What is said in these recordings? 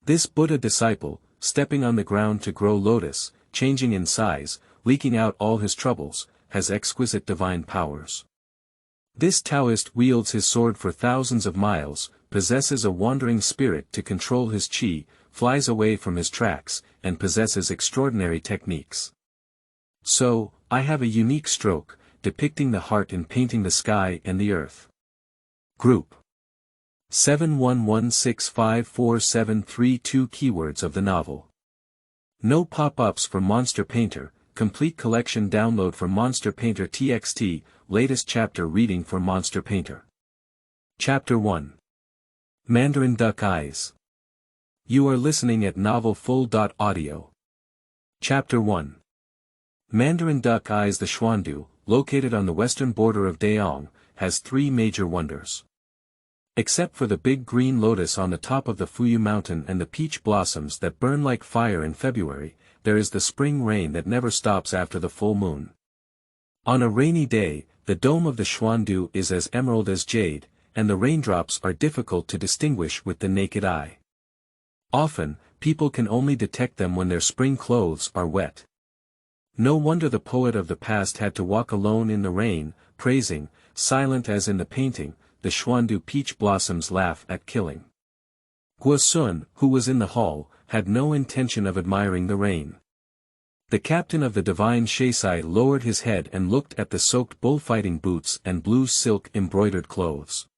This Buddha disciple, stepping on the ground to grow lotus, changing in size, leaking out all his troubles, has exquisite divine powers. This Taoist wields his sword for thousands of miles, possesses a wandering spirit to control his qi, flies away from his tracks, and possesses extraordinary techniques. So, I have a unique stroke, depicting the heart in painting the sky and the earth. Group 711654732 Keywords of the novel. No pop-ups for Monster Painter, complete collection download for Monster Painter TXT, latest chapter reading for Monster Painter. Chapter 1. Mandarin Duck Eyes. You are listening at novelfull.audio. Chapter 1. Mandarin Duck Eyes. The Xuandu, located on the western border of Danqing, has three major wonders. Except for the big green lotus on the top of the Fuyu mountain and the peach blossoms that burn like fire in February, there is the spring rain that never stops after the full moon. On a rainy day, the dome of the Xuandu is as emerald as jade, and the raindrops are difficult to distinguish with the naked eye. Often, people can only detect them when their spring clothes are wet. No wonder the poet of the past had to walk alone in the rain, praising, silent as in the painting, the Xuandu peach blossoms laugh at killing. Guosun, who was in the hall, had no intention of admiring the rain. The captain of the divine Shesai lowered his head and looked at the soaked bullfighting boots and blue silk embroidered clothes.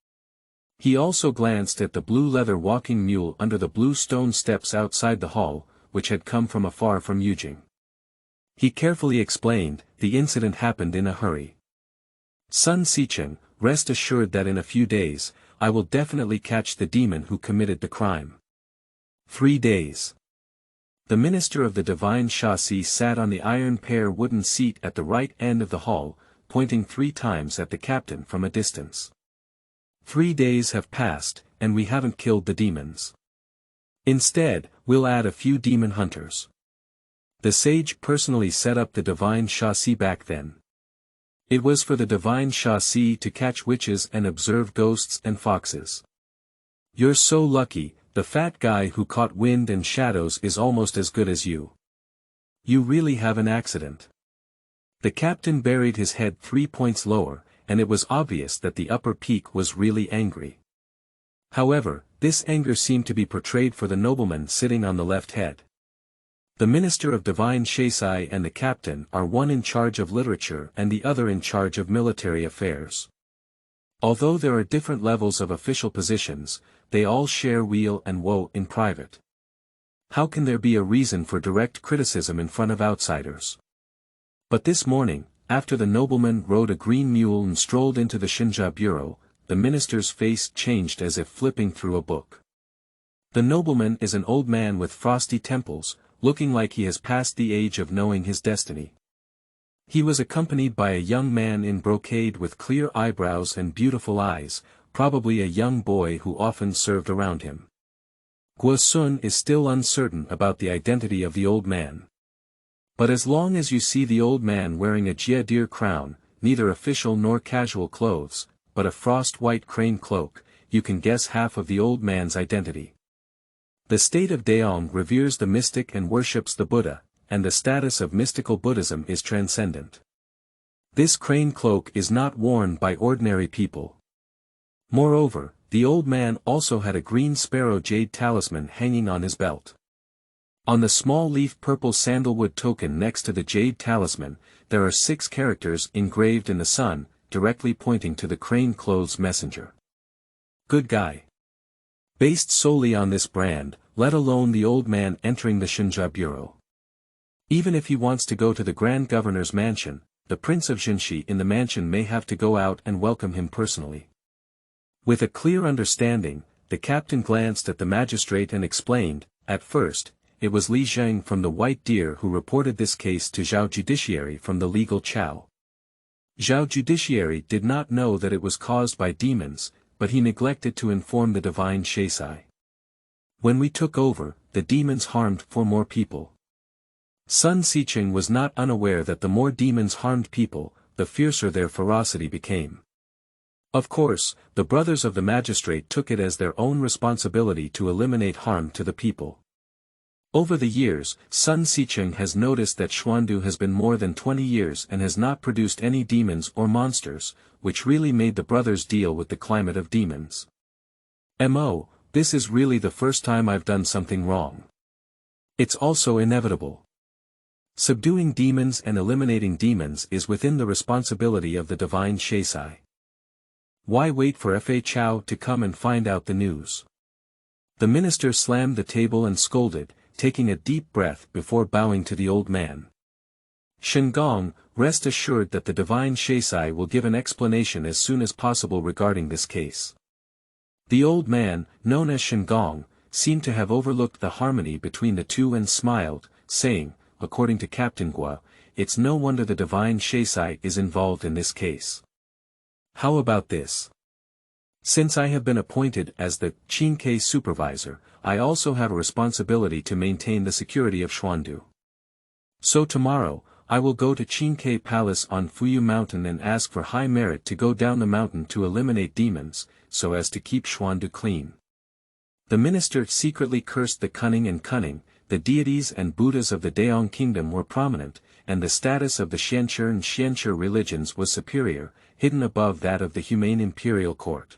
He also glanced at the blue leather walking mule under the blue stone steps outside the hall, which had come from afar from Yujing. He carefully explained, the incident happened in a hurry. Sun Sicheng, rest assured that in a few days, I will definitely catch the demon who committed the crime. 3 days. The minister of the divine Qiaoshi sat on the iron pear wooden seat at the right end of the hall, pointing 3 times at the captain from a distance. 3 days have passed, and we haven't killed the demons. Instead, we'll add a few demon hunters. The sage personally set up the divine Qiaoshi back then. It was for the divine Qiaoshi to catch witches and observe ghosts and foxes. You're so lucky, the fat guy who caught wind and shadows is almost as good as you. You really have an accident. The captain buried his head 3 points lower, and it was obvious that the upper peak was really angry. However, this anger seemed to be portrayed for the nobleman sitting on the left head. The minister of divine Shesai and the captain are one in charge of literature and the other in charge of military affairs. Although there are different levels of official positions, they all share weal and woe in private. How can there be a reason for direct criticism in front of outsiders? But this morning, after the nobleman rode a green mule and strolled into the Shinja bureau, the minister's face changed as if flipping through a book. The nobleman is an old man with frosty temples, looking like he has passed the age of knowing his destiny. He was accompanied by a young man in brocade with clear eyebrows and beautiful eyes, probably a young boy who often served around him. Guosun is still uncertain about the identity of the old man. But as long as you see the old man wearing a Jia crown, neither official nor casual clothes, but a frost-white crane cloak, you can guess half of the old man's identity. The state of Danqing reveres the mystic and worships the Buddha, and the status of mystical Buddhism is transcendent. This crane cloak is not worn by ordinary people. Moreover, the old man also had a green sparrow jade talisman hanging on his belt. On the small leaf purple sandalwood token next to the jade talisman, there are 6 characters engraved in the sun, directly pointing to the crane clothes messenger. Good guy. Based solely on this brand, let alone the old man entering the Shinja bureau. Even if he wants to go to the Grand Governor's mansion, the Prince of Jinshi in the mansion may have to go out and welcome him personally. With a clear understanding, the captain glanced at the magistrate and explained, at first, it was Li Zheng from the White Deer who reported this case to Zhao Judiciary from the legal Chao. Zhao Judiciary did not know that it was caused by demons, but he neglected to inform the divine Shesai. When we took over, the demons harmed 4 more people. Sun Sicheng was not unaware that the more demons harmed people, the fiercer their ferocity became. Of course, the brothers of the magistrate took it as their own responsibility to eliminate harm to the people. Over the years, Sun Xicheng has noticed that Xuandu has been more than 20 years and has not produced any demons or monsters, which really made the brothers deal with the climate of demons. This is really the first time I've done something wrong. It's also inevitable. Subduing demons and eliminating demons is within the responsibility of the divine Shaisai. Why wait for Fa Chao to come and find out the news? The minister slammed the table and scolded, taking a deep breath before bowing to the old man. Shengong, rest assured that the divine Shaisai will give an explanation as soon as possible regarding this case. The old man, known as Shengong, seemed to have overlooked the harmony between the two and smiled, saying, according to Captain Gua, it's no wonder the divine Shaisai is involved in this case. How about this? Since I have been appointed as the Qinke supervisor, I also have a responsibility to maintain the security of Xuandu. So tomorrow, I will go to Qinke Palace on Fuyu Mountain and ask for high merit to go down the mountain to eliminate demons, so as to keep Xuandu clean. The minister secretly cursed the cunning, the deities and Buddhas of the Daong kingdom were prominent, and the status of the Xianche and Xianche religions was superior, hidden above that of the humane imperial court.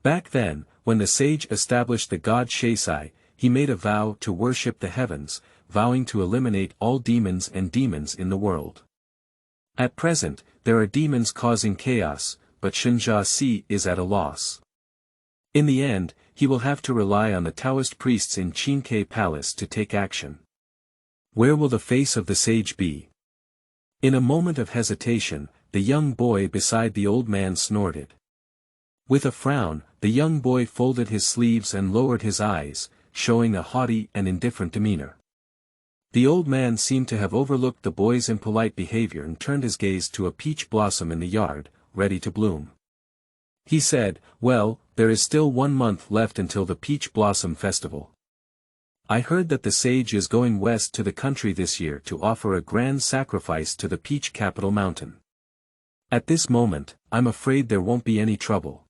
Back then, when the sage established the god Shaisai, he made a vow to worship the heavens, vowing to eliminate all demons in the world. At present, there are demons causing chaos, but Shenjia Si is at a loss. In the end, he will have to rely on the Taoist priests in Qinke Palace to take action. Where will the face of the sage be? In a moment of hesitation, the young boy beside the old man snorted. With a frown, the young boy folded his sleeves and lowered his eyes, showing a haughty and indifferent demeanor. The old man seemed to have overlooked the boy's impolite behavior and turned his gaze to a peach blossom in the yard, ready to bloom. He said, "Well, there is still 1 month left until the peach blossom festival. I heard that the sage is going west to the country this year to offer a grand sacrifice to the peach capital mountain. At this moment, I'm afraid there won't be any trouble."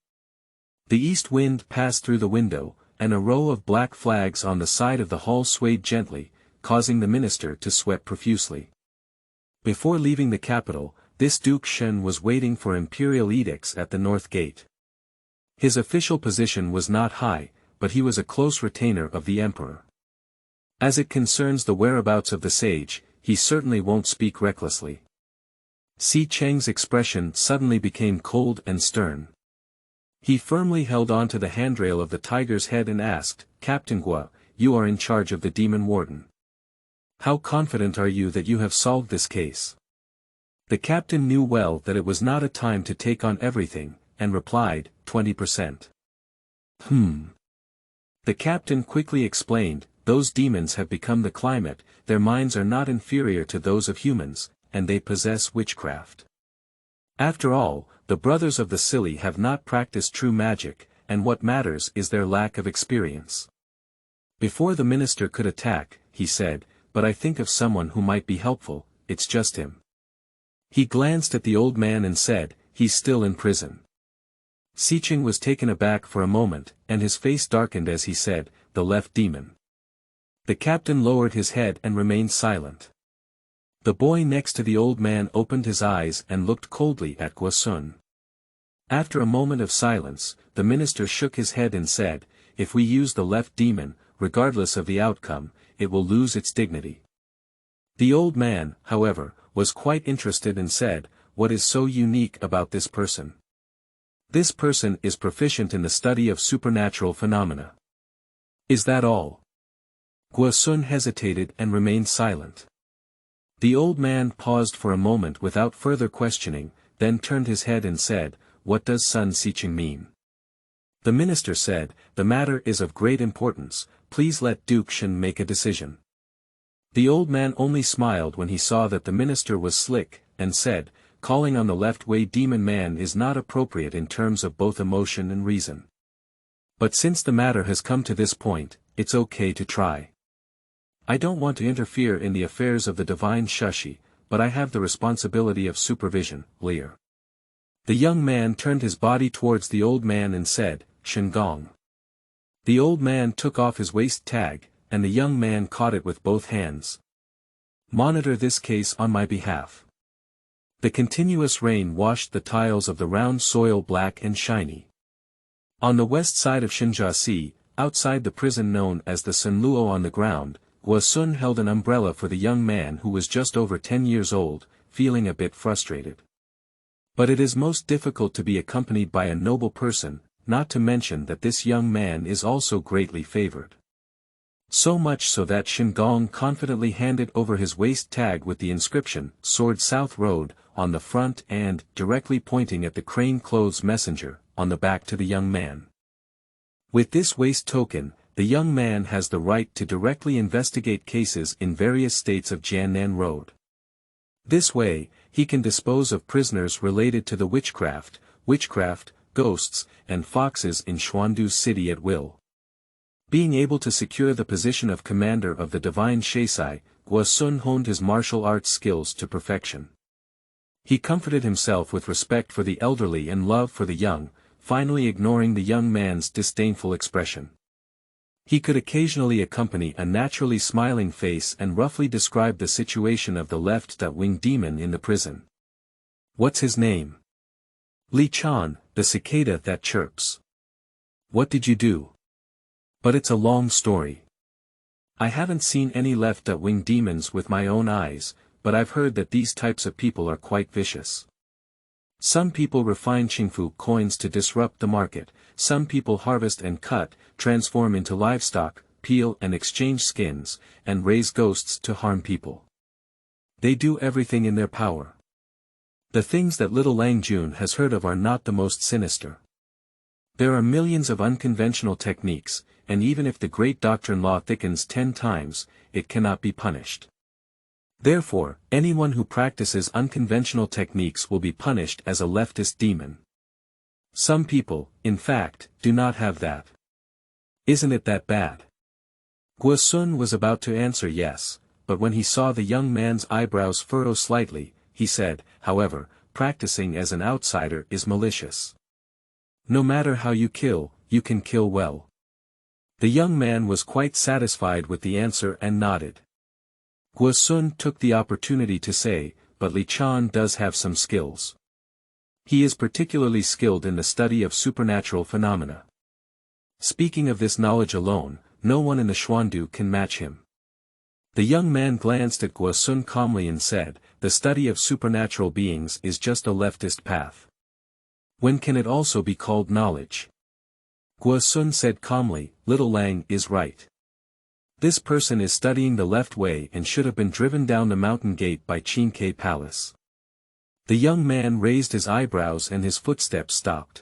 The east wind passed through the window, and a row of black flags on the side of the hall swayed gently, causing the minister to sweat profusely. Before leaving the capital, this Duke Shen was waiting for imperial edicts at the north gate. His official position was not high, but he was a close retainer of the emperor. As it concerns the whereabouts of the sage, he certainly won't speak recklessly. Si Cheng's expression suddenly became cold and stern. He firmly held on to the handrail of the tiger's head and asked, "Captain Gua, you are in charge of the demon warden. How confident are you that you have solved this case?" The captain knew well that it was not a time to take on everything, and replied, 20%. The captain quickly explained, "Those demons have become the climate, their minds are not inferior to those of humans, and they possess witchcraft. After all, the brothers of the silly have not practiced true magic, and what matters is their lack of experience." Before the minister could attack, he said, "But I think of someone who might be helpful, it's just him." He glanced at the old man and said, "He's still in prison." Xicheng was taken aback for a moment, and his face darkened as he said, "The left demon." The captain lowered his head and remained silent. The boy next to the old man opened his eyes and looked coldly at Guasun. After a moment of silence, the minister shook his head and said, "If we use the left demon, regardless of the outcome, it will lose its dignity." The old man, however, was quite interested and said, "What is so unique about this person?" "This person is proficient in the study of supernatural phenomena." "Is that all?" Guasun hesitated and remained silent. The old man paused for a moment without further questioning, then turned his head and said, "What does Sun Xicheng mean?" The minister said, "The matter is of great importance, please let Duke Shen make a decision." The old man only smiled when he saw that the minister was slick, and said, "Calling on the left-way demon man is not appropriate in terms of both emotion and reason. But since the matter has come to this point, it's okay to try. I don't want to interfere in the affairs of the divine Shashi, but I have the responsibility of supervision, Lear. The young man turned his body towards the old man and said, "Shengong." The old man took off his waist tag, and the young man caught it with both hands. "Monitor this case on my behalf." The continuous rain washed the tiles of the round soil black and shiny. On the west side of Qiaoshi, outside the prison known as the Sunluo on the ground, Guosun held an umbrella for the young man who was just over 10 years old, feeling a bit frustrated. But it is most difficult to be accompanied by a noble person, not to mention that this young man is also greatly favored. So much so that Shengong confidently handed over his waist tag with the inscription, "Sword South Road," on the front and, directly pointing at the crane clothes messenger, on the back to the young man. With this waist token, the young man has the right to directly investigate cases in various states of Jiannan Road. This way, he can dispose of prisoners related to the witchcraft, ghosts, and foxes in Xuandu city at will. Being able to secure the position of commander of the divine Shaisai, Guosun honed his martial arts skills to perfection. He comforted himself with respect for the elderly and love for the young, finally ignoring the young man's disdainful expression. He could occasionally accompany a naturally smiling face and roughly describe the situation of the left-wing demon in the prison. "What's his name?" "Li Chan, the cicada that chirps." "What did you do?" "But it's a long story. I haven't seen any left-wing demons with my own eyes, but I've heard that these types of people are quite vicious. Some people refine Qingfu coins to disrupt the market, some people harvest and cut, transform into livestock, peel and exchange skins, and raise ghosts to harm people. They do everything in their power. The things that little Lang Jun has heard of are not the most sinister. There are millions of unconventional techniques, and even if the great doctrine law thickens 10 times, it cannot be punished. Therefore, anyone who practices unconventional techniques will be punished as a leftist demon. Some people, in fact, do not have that. Isn't it that bad?" Guosun was about to answer yes, but when he saw the young man's eyebrows furrow slightly, he said, "However, practicing as an outsider is malicious. No matter how you can kill well." The young man was quite satisfied with the answer and nodded. Guosun took the opportunity to say, "But Li Chan does have some skills. He is particularly skilled in the study of supernatural phenomena. Speaking of this knowledge alone, no one in the Xuandu can match him." The young man glanced at Guosun calmly and said, "The study of supernatural beings is just a leftist path. When can it also be called knowledge?" Guosun said calmly, "Little Lang is right. This person is studying the left way and should have been driven down the mountain gate by Qingke Palace." The young man raised his eyebrows and his footsteps stopped.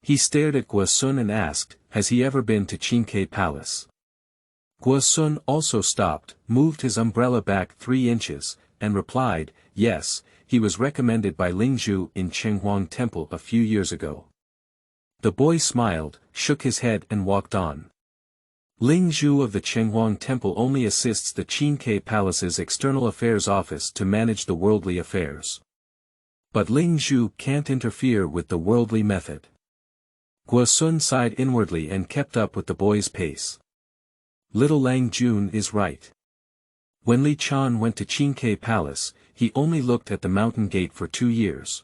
He stared at Guosun and asked, "Has he ever been to Qingke Palace?" Guosun also stopped, moved his umbrella back 3 inches, and replied, "Yes, he was recommended by Lingzhu in Chenghuang Temple a few years ago." The boy smiled, shook his head and walked on. Lingzhu of the Chenghuang Temple only assists the Qingke Palace's External Affairs Office to manage the worldly affairs. But Lingzhu can't interfere with the worldly method. Guosun sighed inwardly and kept up with the boy's pace. Little Lang Jun is right. When Li Chan went to Qingke Palace, he only looked at the mountain gate for 2 years.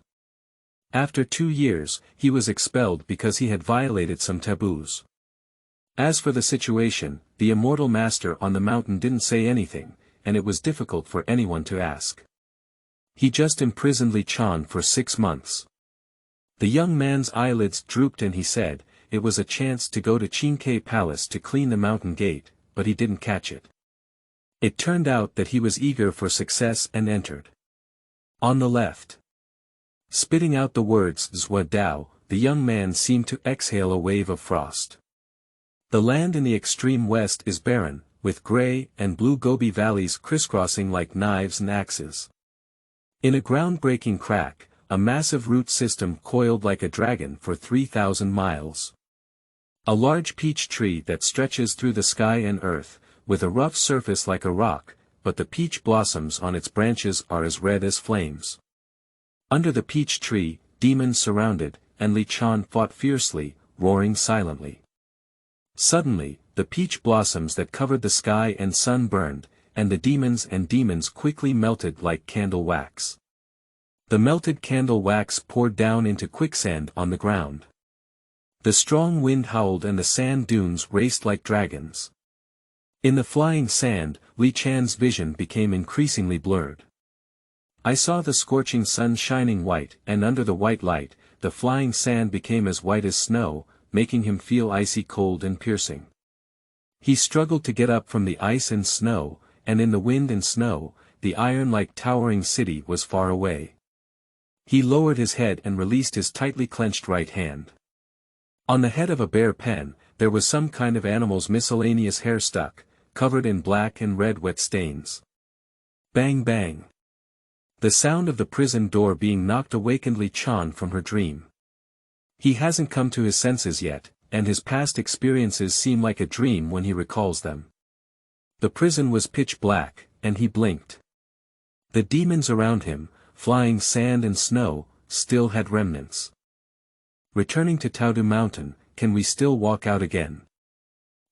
After 2 years, he was expelled because he had violated some taboos. As for the situation, the immortal master on the mountain didn't say anything, and it was difficult for anyone to ask. He just imprisoned Li Chan for 6 months. The young man's eyelids drooped and he said, "It was a chance to go to Qingke Palace to clean the mountain gate, but he didn't catch it." It turned out that he was eager for success and entered. On the left. Spitting out the words Zhua Dao, the young man seemed to exhale a wave of frost. The land in the extreme west is barren, with gray and blue Gobi valleys crisscrossing like knives and axes. In a groundbreaking crack, a massive root system coiled like a dragon for 3,000 miles. A large peach tree that stretches through the sky and earth, with a rough surface like a rock, but the peach blossoms on its branches are as red as flames. Under the peach tree, demons surrounded, and Li Chan fought fiercely, roaring silently. Suddenly, the peach blossoms that covered the sky and sun burned, and the demons quickly melted like candle wax. The melted candle wax poured down into quicksand on the ground. The strong wind howled and the sand dunes raced like dragons. In the flying sand, Li Chan's vision became increasingly blurred. I saw the scorching sun shining white, and under the white light, the flying sand became as white as snow, making him feel icy cold and piercing. He struggled to get up from the ice and snow, and in the wind and snow, the iron-like towering city was far away. He lowered his head and released his tightly clenched right hand. On the head of a bear pen, there was some kind of animal's miscellaneous hair stuck, covered in black and red wet stains. Bang bang. The sound of the prison door being knocked awakened Li Chan from her dream. He hasn't come to his senses yet, and his past experiences seem like a dream when he recalls them. The prison was pitch black, and he blinked. The demons around him, flying sand and snow, still had remnants. Returning to Taodu Mountain, can we still walk out again?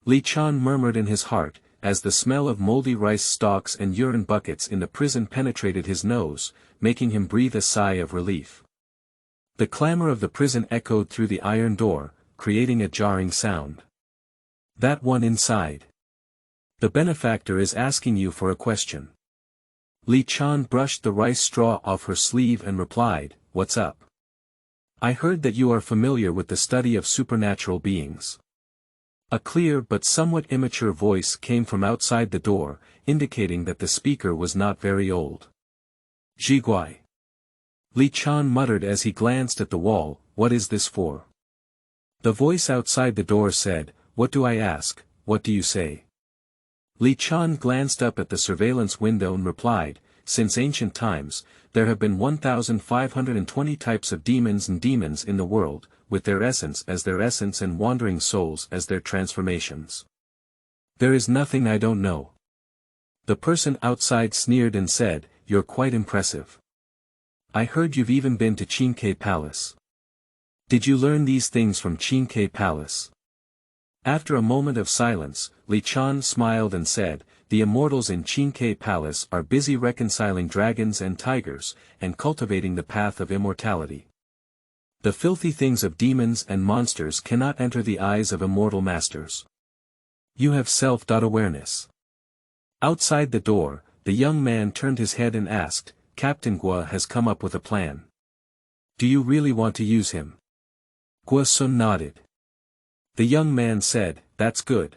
Li Chan murmured in his heart, as the smell of moldy rice stalks and urine buckets in the prison penetrated his nose, making him breathe a sigh of relief. The clamor of the prison echoed through the iron door, creating a jarring sound. That one inside. The benefactor is asking you for a question. Li Chan brushed the rice straw off her sleeve and replied, "What's up? I heard that you are familiar with the study of supernatural beings." A clear but somewhat immature voice came from outside the door, indicating that the speaker was not very old. "Jiguai." Li Chan muttered as he glanced at the wall, "What is this for?" The voice outside the door said, "What do I ask, what do you say?" Li Chan glanced up at the surveillance window and replied, "Since ancient times, there have been 1,520 types of demons in the world, with their essence as their essence and wandering souls as their transformations. There is nothing I don't know." The person outside sneered and said, "You're quite impressive. I heard you've even been to Qingke Palace. Did you learn these things from Qingke Palace?" After a moment of silence, Li Chan smiled and said, "The immortals in Qingke Palace are busy reconciling dragons and tigers, and cultivating the path of immortality. The filthy things of demons and monsters cannot enter the eyes of immortal masters. You have self-awareness." Outside the door, the young man turned his head and asked, "Captain Gua has come up with a plan. Do you really want to use him?" Gua Sun nodded. The young man said, "That's good.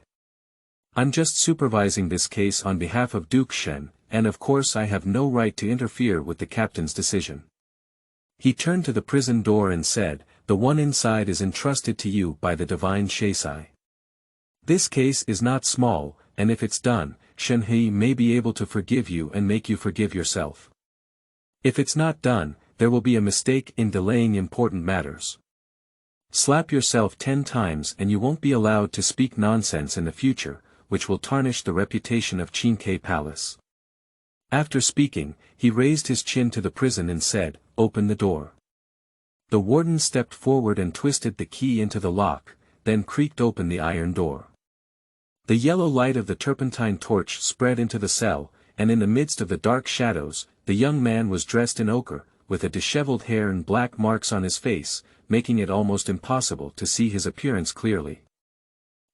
I'm just supervising this case on behalf of Duke Shen, and of course I have no right to interfere with the captain's decision." He turned to the prison door and said, "The one inside is entrusted to you by the divine Shaisai. This case is not small, and if it's done, Shen He may be able to forgive you and make you forgive yourself. If it's not done, there will be a mistake in delaying important matters. Slap yourself 10 times and you won't be allowed to speak nonsense in the future, which will tarnish the reputation of Qingke Palace." After speaking, he raised his chin to the prison and said, "Open the door." The warden stepped forward and twisted the key into the lock, then creaked open the iron door. The yellow light of the turpentine torch spread into the cell, and in the midst of the dark shadows, the young man was dressed in ochre, with a disheveled hair and black marks on his face, making it almost impossible to see his appearance clearly.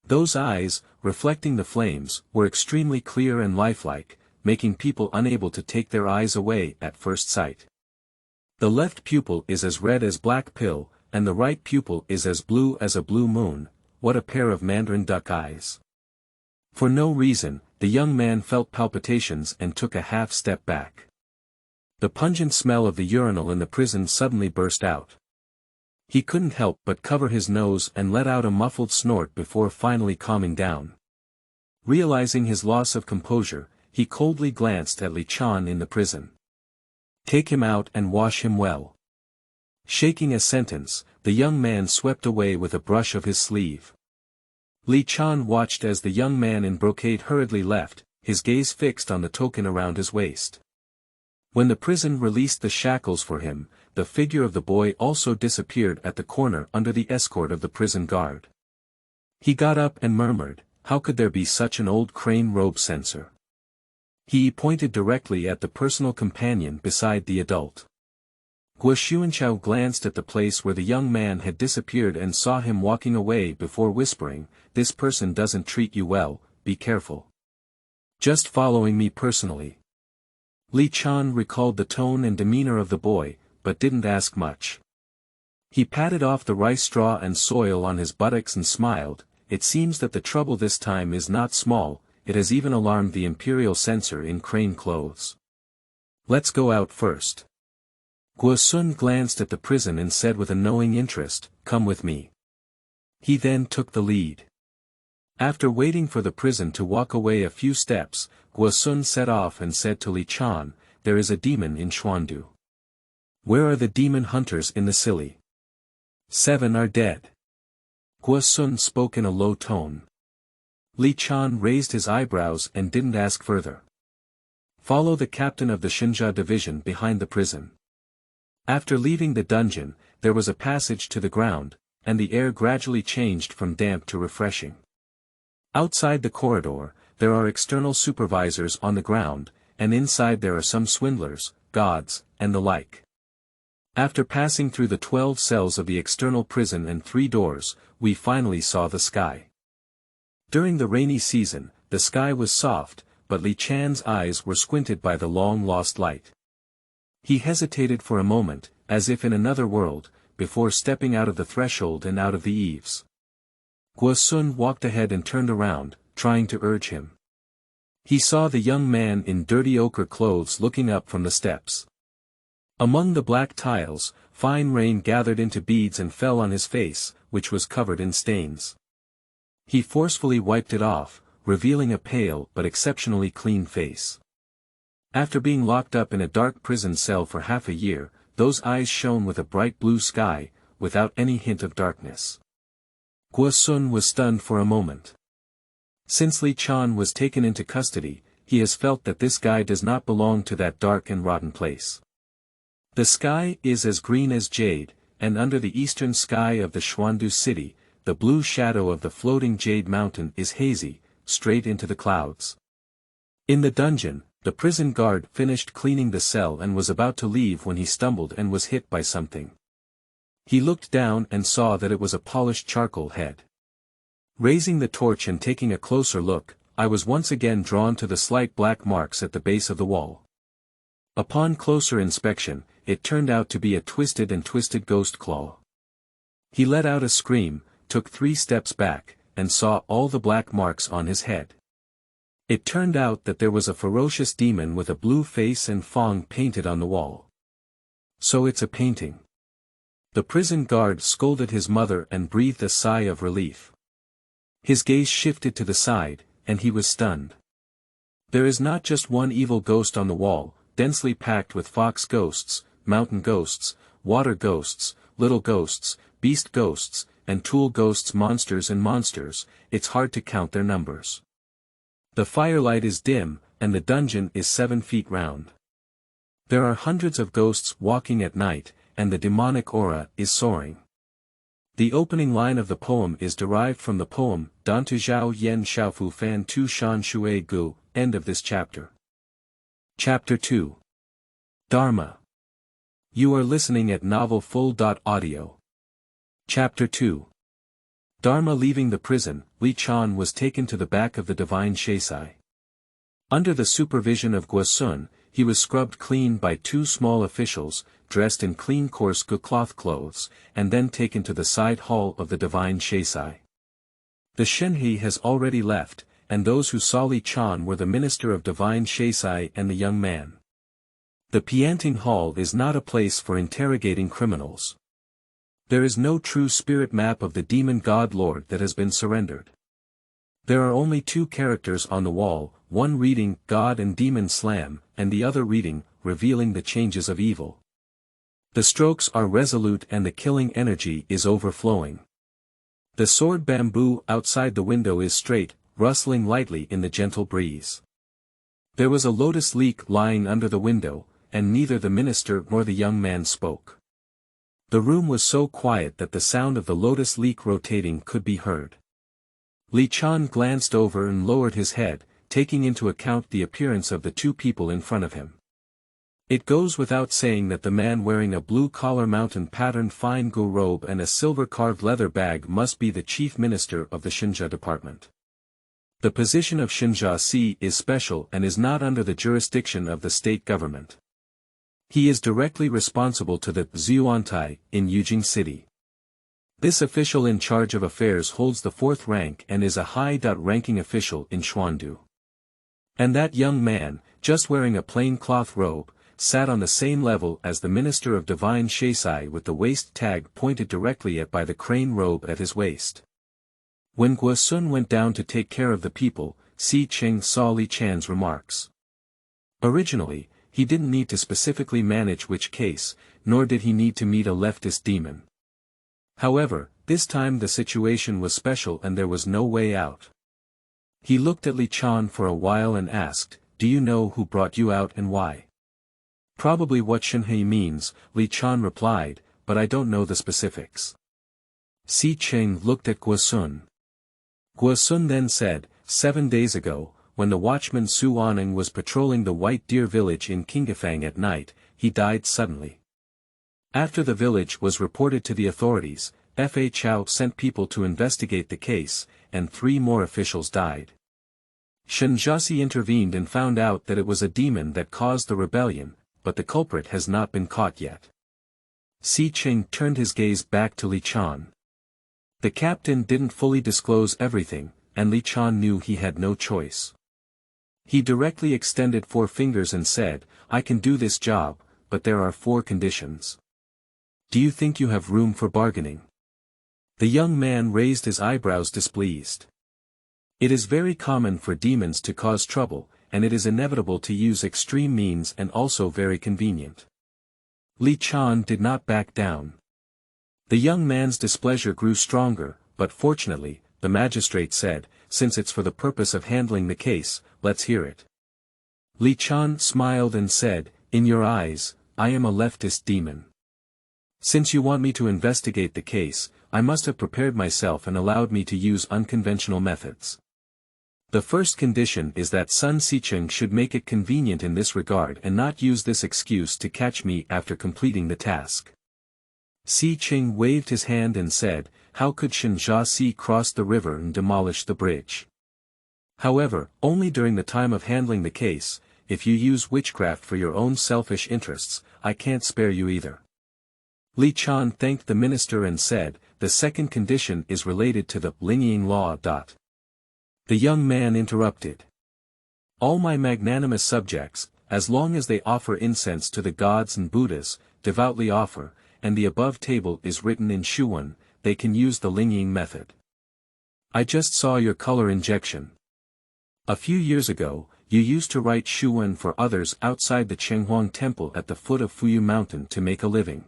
Those eyes, reflecting the flames, were extremely clear and lifelike, making people unable to take their eyes away at first sight. The left pupil is as red as black pill, and the right pupil is as blue as a blue moon. What a pair of Mandarin duck eyes. For no reason, the young man felt palpitations and took a half step back. The pungent smell of the urinal in the prison suddenly burst out. He couldn't help but cover his nose and let out a muffled snort before finally calming down. Realizing his loss of composure, he coldly glanced at Li Chan in the prison. "Take him out and wash him well." Shaking a sentence, the young man swept away with a brush of his sleeve. Li Chan watched as the young man in brocade hurriedly left, his gaze fixed on the token around his waist. When the prison released the shackles for him, the figure of the boy also disappeared at the corner under the escort of the prison guard. He got up and murmured, "How could there be such an old crane robe censor?" He pointed directly at the personal companion beside the adult. Guo Xuanchao glanced at the place where the young man had disappeared and saw him walking away before whispering, "This person doesn't treat you well, be careful." "Just following me personally." Li Chan recalled the tone and demeanor of the boy, but didn't ask much. He patted off the rice straw and soil on his buttocks and smiled. "It seems that the trouble this time is not small, it has even alarmed the imperial censor in crane clothes. Let's go out first." Guo Sun glanced at the prison and said with a knowing interest, "Come with me." He then took the lead. After waiting for the prison to walk away a few steps, Guo Sun set off and said to Li Chan, "There is a demon in Xuandu. Where are the demon hunters in the city?" 7 are dead. Guo Sun spoke in a low tone. Li Chan raised his eyebrows and didn't ask further. "Follow the captain of the Xinjia division behind the prison." After leaving the dungeon, there was a passage to the ground, and the air gradually changed from damp to refreshing. Outside the corridor, there are external supervisors on the ground, and inside there are some swindlers, gods, and the like. After passing through the 12 cells of the external prison and 3 doors, we finally saw the sky. During the rainy season, the sky was soft, but Li Chan's eyes were squinted by the long-lost light. He hesitated for a moment, as if in another world, before stepping out of the threshold and out of the eaves. Guo Sun walked ahead and turned around, trying to urge him. He saw the young man in dirty ochre clothes looking up from the steps. Among the black tiles, fine rain gathered into beads and fell on his face, which was covered in stains. He forcefully wiped it off, revealing a pale but exceptionally clean face. After being locked up in a dark prison cell for half a year, those eyes shone with a bright blue sky, without any hint of darkness. Guo Sun was stunned for a moment. Since Li Chan was taken into custody, he has felt that this guy does not belong to that dark and rotten place. The sky is as green as jade, and under the eastern sky of the Xuandu city, the blue shadow of the floating jade mountain is hazy, straight into the clouds. In the dungeon, the prison guard finished cleaning the cell and was about to leave when he stumbled and was hit by something. He looked down and saw that it was a polished charcoal head. Raising the torch and taking a closer look, I was once again drawn to the slight black marks at the base of the wall. Upon closer inspection, it turned out to be a twisted ghost claw. He let out a scream, took 3 steps back, and saw all the black marks on his head. It turned out that there was a ferocious demon with a blue face and fang painted on the wall. So it's a painting. The prison guard scolded his mother and breathed a sigh of relief. His gaze shifted to the side, and he was stunned. There is not just one evil ghost on the wall, densely packed with fox ghosts, mountain ghosts, water ghosts, little ghosts, beast ghosts, and tool ghosts, monsters and monsters. It's hard to count their numbers. The firelight is dim, and the dungeon is 7 feet round. There are hundreds of ghosts walking at night, and the demonic aura is soaring. The opening line of the poem is derived from the poem, Dan Tu Zhao Yen Xiaofu Fan Tu Shan Shui Gu, end of this chapter. Chapter 2. Dharma. You are listening at novelfull.audio. Chapter 2. Dharma. Leaving the prison, Li Chan was taken to the back of the divine Shaisai. Under the supervision of Guo Sun, he was scrubbed clean by 2 small officials, dressed in clean coarse cloth clothes, and then taken to the side hall of the divine Shaisai. The Shenhe has already left, and those who saw Li Chan were the minister of divine Shaisai and the young man. The Pianting Hall is not a place for interrogating criminals. There is no true spirit map of the demon god lord that has been surrendered. There are only 2 characters on the wall, one reading God and Demon Slam, and the other reading, revealing the changes of evil. The strokes are resolute and the killing energy is overflowing. The sword bamboo outside the window is straight, rustling lightly in the gentle breeze. There was a lotus leek lying under the window, and neither the minister nor the young man spoke. The room was so quiet that the sound of the lotus leak rotating could be heard. Li Chan glanced over and lowered his head, taking into account the appearance of the two people in front of him. It goes without saying that the man wearing a blue collar mountain patterned fine gu robe and a silver-carved leather bag must be the chief minister of the Xinjia department. The position of Qiaoshi is special and is not under the jurisdiction of the state government. He is directly responsible to the Xuantai in Yujing City. This official in charge of affairs holds the 4th rank and is a high-ranking official in Xuandu. And that young man, just wearing a plain cloth robe, sat on the same level as the Minister of Divine Shesai with the waist tag pointed directly at by the crane robe at his waist. When Guosun went down to take care of the people, Si Cheng saw Li Chan's remarks. Originally, he didn't need to specifically manage which case, nor did he need to meet a leftist demon. However, this time the situation was special and there was no way out. He looked at Li Chan for a while and asked, "Do you know who brought you out and why?" "Probably what Shenhe means," Li Chan replied, "but I don't know the specifics." Si Cheng looked at Guosun. Guosun then said, 7 days ago, when the watchman Su Anning was patrolling the White Deer village in Qingifang at night, he died suddenly. After the village was reported to the authorities, Fa Chao sent people to investigate the case, and 3 more officials died. Shenjiasi intervened and found out that it was a demon that caused the rebellion, but the culprit has not been caught yet. Si Cheng turned his gaze back to Li Chan. The captain didn't fully disclose everything, and Li Chan knew he had no choice. He directly extended 4 fingers and said, "I can do this job, but there are 4 conditions. Do you think you have room for bargaining?" The young man raised his eyebrows displeased. It is very common for demons to cause trouble, and it is inevitable to use extreme means and also very convenient. Li Chan did not back down. The young man's displeasure grew stronger, but fortunately, the magistrate said, "Since it's for the purpose of handling the case, let's hear it." Li Chan smiled and said, "In your eyes, I am a leftist demon. Since you want me to investigate the case, I must have prepared myself and allowed me to use unconventional methods. The first condition is that Sun Sicheng should make it convenient in this regard and not use this excuse to catch me after completing the task." Si Cheng waved his hand and said, "How could Shenjiasi cross the river and demolish the bridge? However, only during the time of handling the case. If you use witchcraft for your own selfish interests, I can't spare you either." Li Chan thanked the minister and said, "The second condition is related to the Lingying law. The young man interrupted. "All my magnanimous subjects, as long as they offer incense to the gods and Buddhas, devoutly offer, and the above table is written in Shuan, they can use the Lingying method. I just saw your color injection. A few years ago, you used to write Shuan for others outside the Chenghuang temple at the foot of Fuyu Mountain to make a living.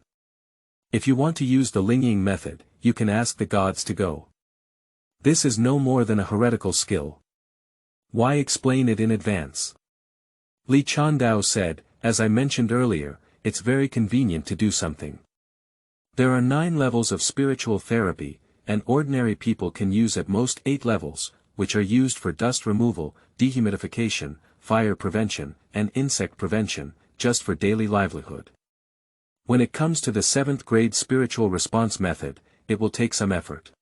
If you want to use the Lingying method, you can ask the gods to go. This is no more than a heretical skill. Why explain it in advance?" Li Chandao said, "As I mentioned earlier, it's very convenient to do something. There are 9 levels of spiritual therapy, and ordinary people can use at most 8 levels, which are used for dust removal, dehumidification, fire prevention, and insect prevention, just for daily livelihood. When it comes to the 7th grade spiritual response method, it will take some effort.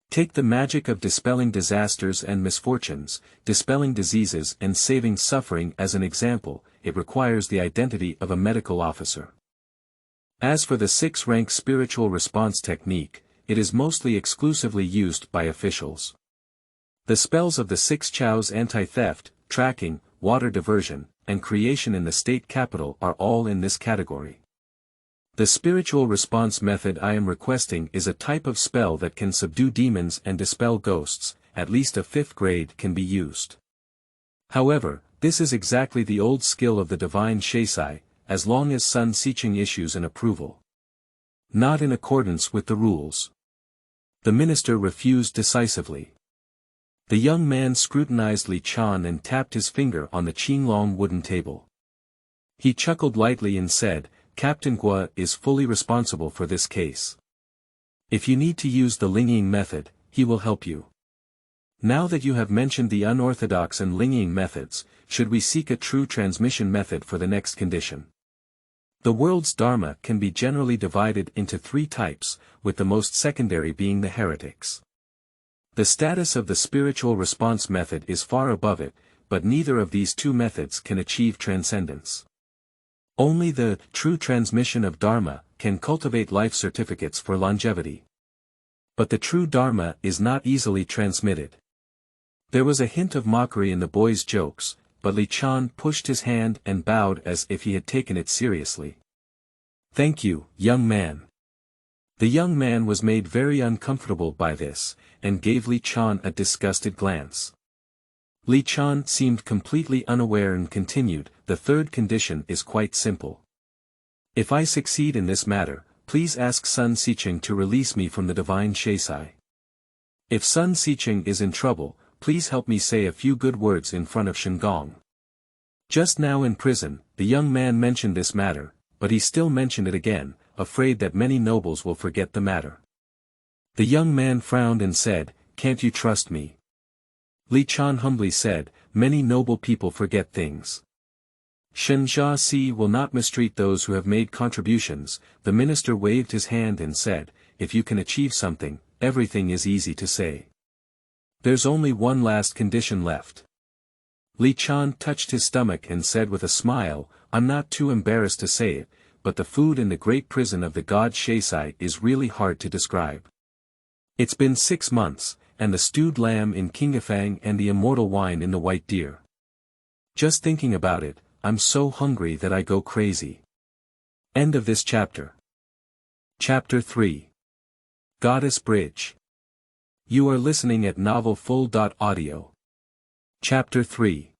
Take the magic of dispelling disasters and misfortunes, dispelling diseases and saving suffering as an example. It requires the identity of a medical officer. As for the 6th-rank spiritual response technique, it is mostly exclusively used by officials. The spells of the 6 Chaos anti-theft, tracking, water diversion, and creation in the state capital are all in this category. The spiritual response method I am requesting is a type of spell that can subdue demons and dispel ghosts. At least a 5th grade can be used. However, this is exactly the old skill of the divine Shesai, as long as Sun Sicheng issues an approval. Not in accordance with the rules." The minister refused decisively. The young man scrutinized Li Chan and tapped his finger on the Qinglong wooden table. He chuckled lightly and said, Captain Guo is fully responsible for this case. If you need to use the Lingying method, he will help you. Now that you have mentioned the unorthodox and Lingying methods, should we seek a true transmission method for the next condition? The world's Dharma can be generally divided into three types, with the most secondary being the heretics. The status of the spiritual response method is far above it, but neither of these two methods can achieve transcendence. Only the true transmission of Dharma can cultivate life certificates for longevity. But the true Dharma is not easily transmitted. There was a hint of mockery in the boy's jokes, but Li Chan pushed his hand and bowed as if he had taken it seriously. "Thank you, young man." The young man was made very uncomfortable by this, and gave Li Chan a disgusted glance. Li Chan seemed completely unaware and continued, "The third condition is quite simple. If I succeed in this matter, please ask Sun Siqing to release me from the divine Shaisai. If Sun Siqing is in trouble, please help me say a few good words in front of Shengong." Just now in prison, the young man mentioned this matter, but he still mentioned it again, afraid that many nobles will forget the matter. The young man frowned and said, "Can't you trust me?" Li Chan humbly said, "Many noble people forget things. Shen Jiaxi will not mistreat those who have made contributions." The minister waved his hand and said, "If you can achieve something, everything is easy to say. There's only one last condition left." Li Chan touched his stomach and said with a smile, "I'm not too embarrassed to say it, but the food in the great prison of the god Shaisai is really hard to describe. It's been 6 months, and the stewed lamb in Qingafang and the immortal wine in the white deer. Just thinking about it, I'm so hungry that I go crazy." End of this chapter. Chapter 3. Goddess Bridge. You are listening at novelfull.audio. Chapter 3.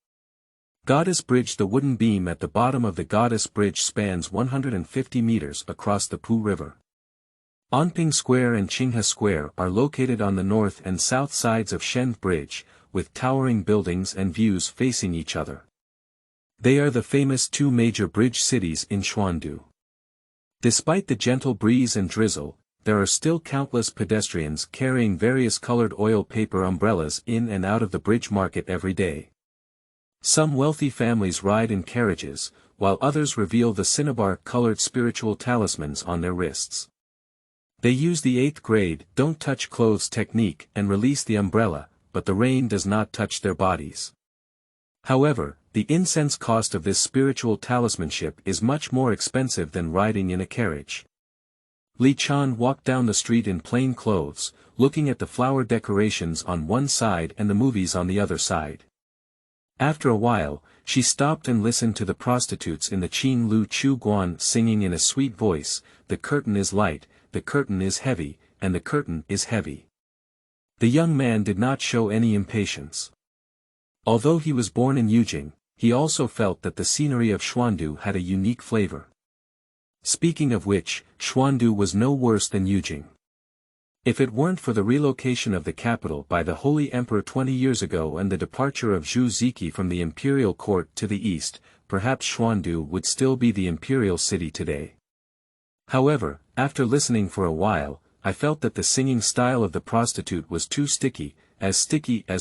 Goddess Bridge. The wooden beam at the bottom of the Goddess Bridge spans 150 meters across the Pu River. Anping Square and Qinghe Square are located on the north and south sides of Shen Bridge, with towering buildings and views facing each other. They are the famous two major bridge cities in Xuandu. Despite the gentle breeze and drizzle, there are still countless pedestrians carrying various colored oil paper umbrellas in and out of the bridge market every day. Some wealthy families ride in carriages, while others reveal the cinnabar-colored spiritual talismans on their wrists. They use the 8th grade "don't touch clothes" technique and release the umbrella, but the rain does not touch their bodies. However, the incense cost of this spiritual talismanship is much more expensive than riding in a carriage. Li Chan walked down the street in plain clothes, looking at the flower decorations on one side and the movies on the other side. After a while, she stopped and listened to the prostitutes in the Qing Lu Chu Guan singing in a sweet voice, "The curtain is light, the curtain is heavy, and the curtain is heavy." The young man did not show any impatience. Although he was born in Yujing, he also felt that the scenery of Xuandu had a unique flavor. Speaking of which, Xuandu was no worse than Yujing. If it weren't for the relocation of the capital by the Holy Emperor 20 years ago and the departure of Zhu Ziki from the imperial court to the east, perhaps Xuandu would still be the imperial city today. However, after listening for a while, I felt that the singing style of the prostitute was too sticky as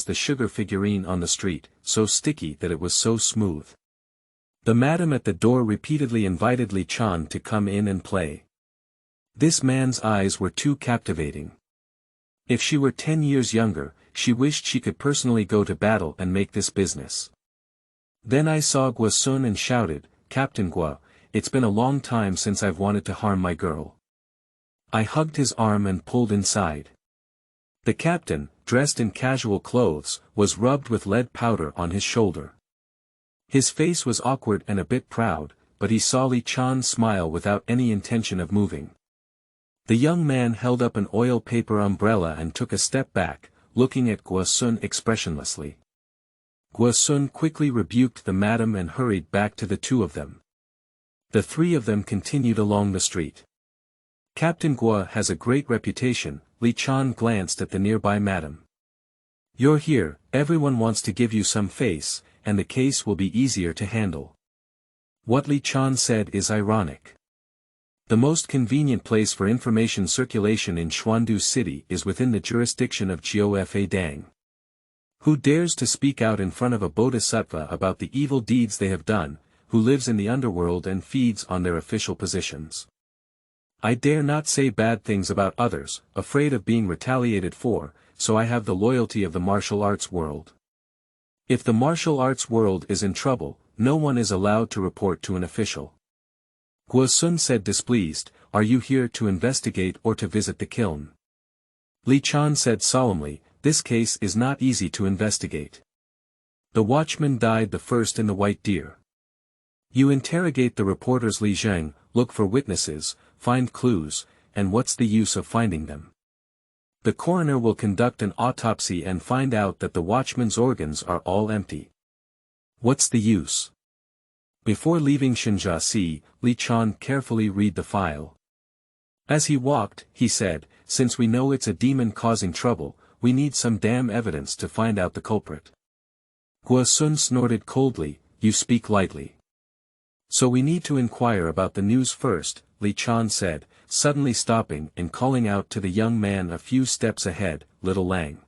the sugar figurine on the street, so sticky that it was so smooth. The madam at the door repeatedly invited Li Chan to come in and play. This man's eyes were too captivating. If she were 10 years younger, she wished she could personally go to battle and make this business. Then I saw Guo Sun and shouted, "Captain Guo, it's been a long time since I've wanted to harm my girl." I hugged his arm and pulled inside. The captain, dressed in casual clothes, was rubbed with lead powder on his shoulder. His face was awkward and a bit proud, but he saw Li Chan smile without any intention of moving. The young man held up an oil paper umbrella and took a step back, looking at Guo Sun expressionlessly. Guo Sun quickly rebuked the madam and hurried back to the two of them. The three of them continued along the street. "Captain Guo has a great reputation," Li Chan glanced at the nearby madam. "You're here, everyone wants to give you some face, and the case will be easier to handle." What Li Chan said is ironic. The most convenient place for information circulation in Xuandu city is within the jurisdiction of Fa Dang. Who dares to speak out in front of a bodhisattva about the evil deeds they have done, who lives in the underworld and feeds on their official positions? I dare not say bad things about others, afraid of being retaliated for, so I have the loyalty of the martial arts world. If the martial arts world is in trouble, no one is allowed to report to an official. Guosun said displeased, "Are you here to investigate or to visit the kiln?" Li Chan said solemnly, "This case is not easy to investigate. The watchman died the first in the White Deer. You interrogate the reporters Li Zheng, look for witnesses, find clues, and what's the use of finding them? The coroner will conduct an autopsy and find out that the watchman's organs are all empty. What's the use?" Before leaving Qiaoshi, Li Chan carefully read the file. As he walked, he said, "Since we know it's a demon causing trouble, we need some damn evidence to find out the culprit." Guosun snorted coldly, "You speak lightly. So we need to inquire about the news first," Li Chan said, suddenly stopping and calling out to the young man a few steps ahead, "Little Lang."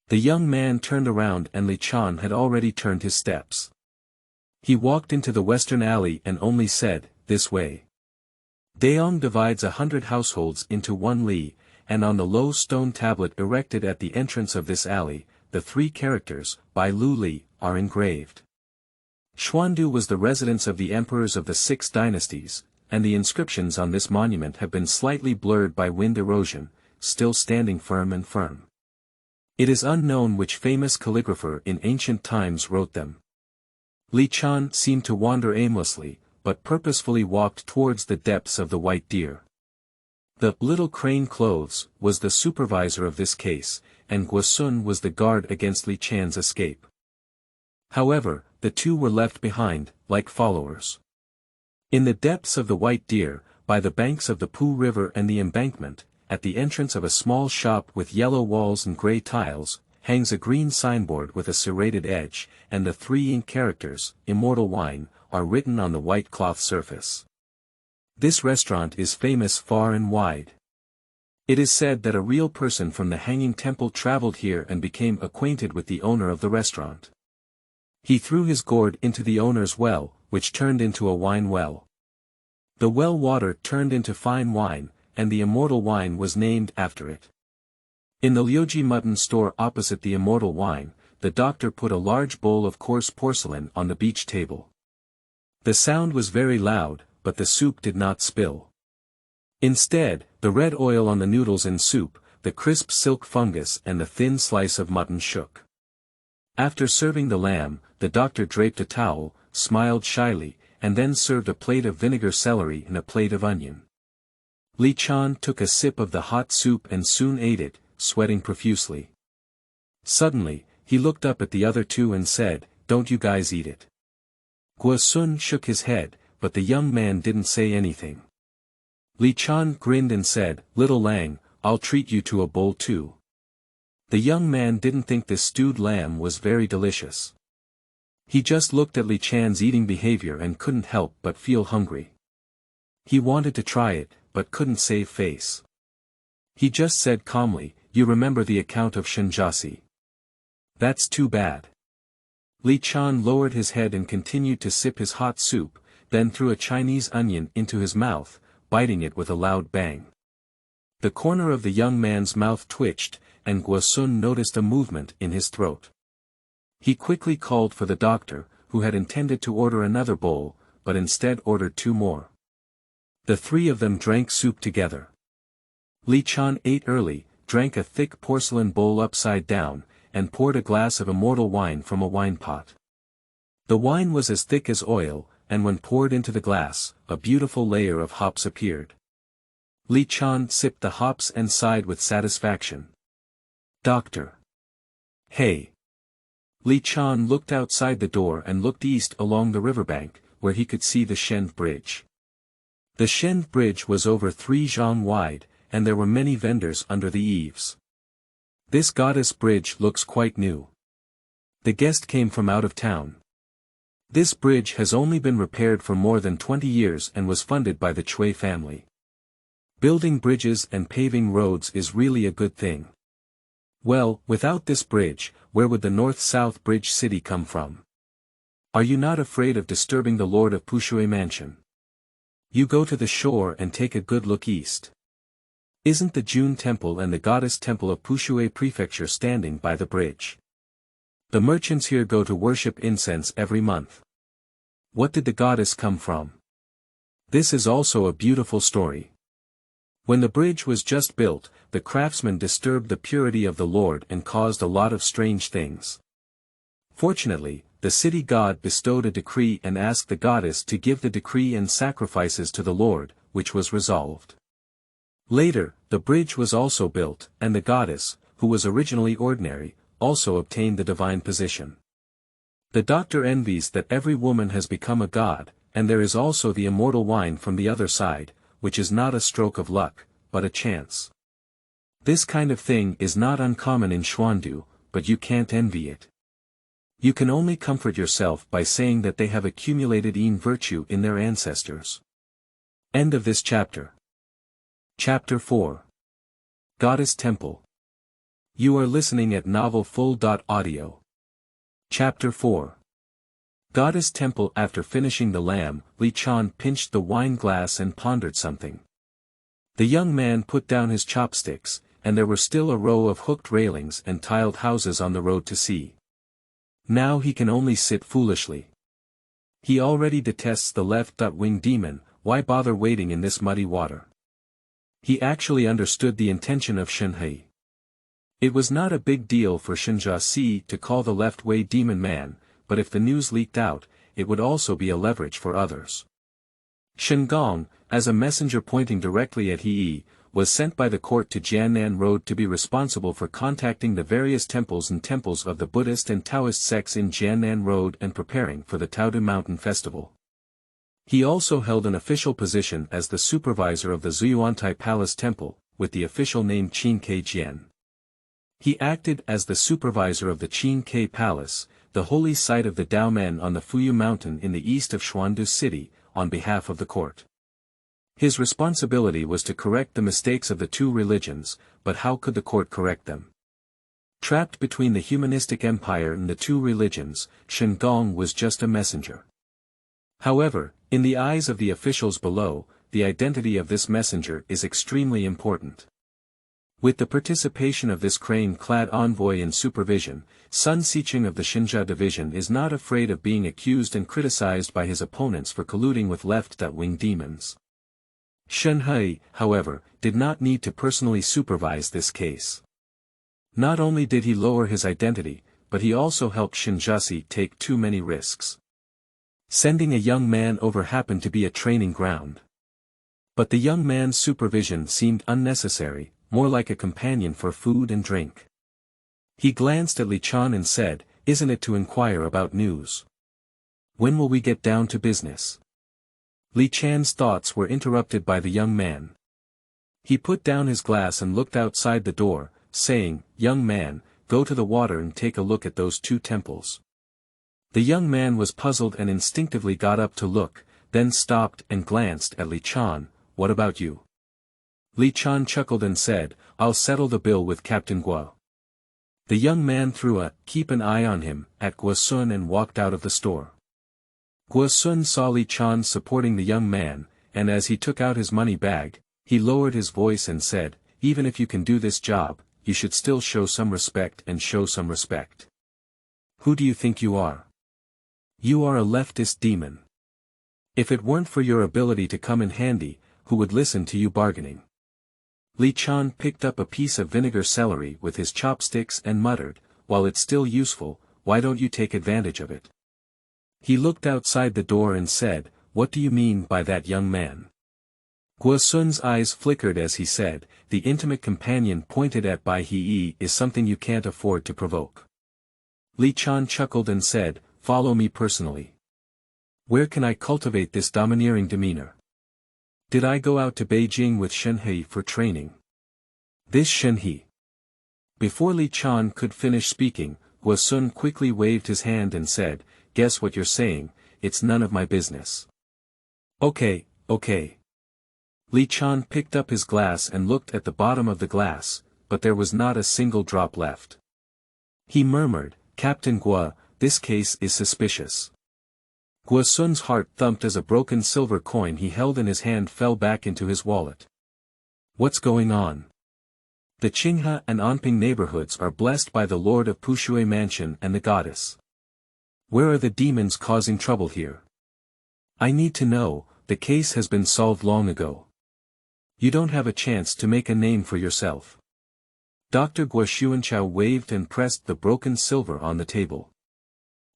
The young man turned around and Li Chan had already turned his steps. He walked into the western alley and only said, "This way." Daong divides 100 households into one li, and on the low stone tablet erected at the entrance of this alley, the 3 characters, by Lu Li, are engraved. Xuandu was the residence of the emperors of the 6 dynasties, and the inscriptions on this monument have been slightly blurred by wind erosion, still standing firm and firm. It is unknown which famous calligrapher in ancient times wrote them. Li Chan seemed to wander aimlessly, but purposefully walked towards the depths of the White Deer. The little crane clothes was the supervisor of this case, and Guosun was the guard against Li Chan's escape. However, the two were left behind, like followers. In the depths of the White Deer, by the banks of the Pu River and the embankment, at the entrance of a small shop with yellow walls and grey tiles, hangs a green signboard with a serrated edge, and the 3 ink characters, "Immortal Wine," are written on the white cloth surface. This restaurant is famous far and wide. It is said that a real person from the Hanging Temple traveled here and became acquainted with the owner of the restaurant. He threw his gourd into the owner's well, which turned into a wine well. The well water turned into fine wine, and the immortal wine was named after it. In the Liuji mutton store opposite the immortal wine, the doctor put a large bowl of coarse porcelain on the beach table. The sound was very loud, but the soup did not spill. Instead, the red oil on the noodles and soup, the crisp silk fungus and the thin slice of mutton shook. After serving the lamb, the doctor draped a towel, smiled shyly, and then served a plate of vinegar celery and a plate of onion. Li Chan took a sip of the hot soup and soon ate it, sweating profusely. Suddenly, he looked up at the other 2 and said, "Don't you guys eat it?" Guosun shook his head, but the young man didn't say anything. Li Chan grinned and said, "Little Lang, I'll treat you to a bowl too." The young man didn't think this stewed lamb was very delicious. He just looked at Li Chan's eating behavior and couldn't help but feel hungry. He wanted to try it, but couldn't save face. He just said calmly, "You remember the account of Qiaoshi? That's too bad." Li Chan lowered his head and continued to sip his hot soup, then threw a Chinese onion into his mouth, biting it with a loud bang. The corner of the young man's mouth twitched, and Guosun noticed a movement in his throat. He quickly called for the doctor, who had intended to order another bowl, but instead ordered 2 more. The 3 of them drank soup together. Li Chan ate early, drank a thick porcelain bowl upside down, and poured a glass of immortal wine from a wine pot. The wine was as thick as oil, and when poured into the glass, a beautiful layer of hops appeared. Li Chan sipped the hops and sighed with satisfaction. "Doctor." "Hey." Li Chan looked outside the door and looked east along the riverbank, where he could see the Shen Bridge. The Shen Bridge was over 3 zhang wide, and there were many vendors under the eaves. "This goddess bridge looks quite new. The guest came from out of town." This bridge has only been repaired for more than 20 years and was funded by the Cui family. Building bridges and paving roads is really a good thing. Well, without this bridge, where would the north-south bridge city come from? Are you not afraid of disturbing the Lord of Pushui Mansion? You go to the shore and take a good look east. Isn't the June Temple and the Goddess Temple of Pushui Prefecture standing by the bridge? The merchants here go to worship incense every month. What did the goddess come from? This is also a beautiful story. When the bridge was just built, the craftsmen disturbed the purity of the Lord and caused a lot of strange things. Fortunately, the city god bestowed a decree and asked the goddess to give the decree and sacrifices to the Lord, which was resolved. Later, the bridge was also built, and the goddess, who was originally ordinary, also obtained the divine position. The doctor envies that every woman has become a god, and there is also the immortal wine from the other side, which is not a stroke of luck, but a chance. This kind of thing is not uncommon in Xuandu, but you can't envy it. You can only comfort yourself by saying that they have accumulated Yin virtue in their ancestors. End of this chapter. Chapter 4. Goddess Temple. You are listening at novelfull.audio. Chapter 4. Goddess Temple. After finishing the lamb, Li Chan pinched the wine glass and pondered something. The young man put down his chopsticks, and there were still a row of hooked railings and tiled houses on the road to sea. Now he can only sit foolishly. He already detests the left-wing demon, why bother wading in this muddy water? He actually understood the intention of Shenhe. It was not a big deal for Qiaoshi to call the left-way demon man, but if the news leaked out, it would also be a leverage for others. Shengong, as a messenger pointing directly at He, was sent by the court to Jiannan Road to be responsible for contacting the various temples of the Buddhist and Taoist sects in Jiannan Road and preparing for the Taodu Mountain Festival. He also held an official position as the supervisor of the Zuyuantai Palace Temple, with the official name Qin Ke Jian. He acted as the supervisor of the Qin Ke Palace, the holy site of the Daomen on the Fuyu Mountain in the east of Xuandu City, on behalf of the court. His responsibility was to correct the mistakes of the two religions, but how could the court correct them? Trapped between the humanistic empire and the two religions, Shengong was just a messenger. However, in the eyes of the officials below, the identity of this messenger is extremely important. With the participation of this crane-clad envoy in supervision, Sun Xiqing of the Xinjia division is not afraid of being accused and criticized by his opponents for colluding with left-wing demons. Shenhe, however, did not need to personally supervise this case. Not only did he lower his identity, but he also helped Qiaoshi take too many risks. Sending a young man over happened to be a training ground. But the young man's supervision seemed unnecessary, more like a companion for food and drink. He glanced at Li Chan and said, "Isn't it to inquire about news? When will we get down to business?" Li Chan's thoughts were interrupted by the young man. He put down his glass and looked outside the door, saying, "Young man, go to the water and take a look at those two temples." The young man was puzzled and instinctively got up to look, then stopped and glanced at Li Chan. "What about you?" Li Chan chuckled and said, "I'll settle the bill with Captain Guo." The young man threw a "keep an eye on him" at Guo Sun and walked out of the store. Guo Sun saw Li Chan supporting the young man, and as he took out his money bag, he lowered his voice and said, "Even if you can do this job, you should still show some respect and show some respect. Who do you think you are? You are a leftist demon. If it weren't for your ability to come in handy, who would listen to you bargaining?" Li Chan picked up a piece of vinegar celery with his chopsticks and muttered, "While it's still useful, why don't you take advantage of it?" He looked outside the door and said, "What do you mean by that, young man?" Guo Sun's eyes flickered as he said, "The intimate companion pointed at by He is something you can't afford to provoke." Li Chan chuckled and said, "Follow me personally. Where can I cultivate this domineering demeanor? Did I go out to Beijing with Shenhe for training? This Shenhe." Before Li Chan could finish speaking, Guo Sun quickly waved his hand and said, "Guess what you're saying, it's none of my business. Okay, okay. Li Chan picked up his glass and looked at the bottom of the glass, but there was not a single drop left. He murmured, Captain Gua, this case is suspicious. Gua Sun's heart thumped as a broken silver coin he held in his hand fell back into his wallet. What's going on? The Qinghe and Anping neighborhoods are blessed by the Lord of Pushui Mansion and the goddess. Where are the demons causing trouble here? I need to know, the case has been solved long ago. You don't have a chance to make a name for yourself. Dr. Gua Xuanchao waved and pressed the broken silver on the table.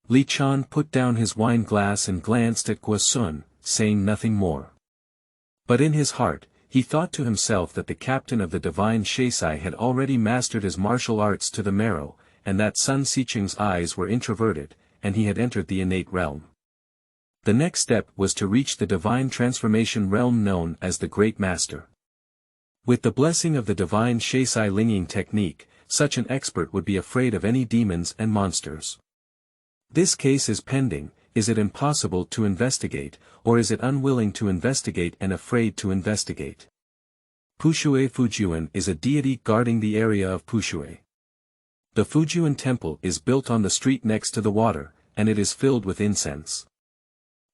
Li Chan put down his wine glass and glanced at Gua Sun, saying nothing more. But in his heart, he thought to himself that the captain of the divine Shaisai had already mastered his martial arts to the marrow, and that Sun Xiqing's eyes were introverted, and he had entered the innate realm. The next step was to reach the divine transformation realm known as the Great Master. With the blessing of the divine Shaisai Linging technique, such an expert would be afraid of any demons and monsters. This case is pending. Is it impossible to investigate, or is it unwilling to investigate and afraid to investigate? Pushui Fujian is a deity guarding the area of Pushui. The Fujian temple is built on the street next to the water, and it is filled with incense.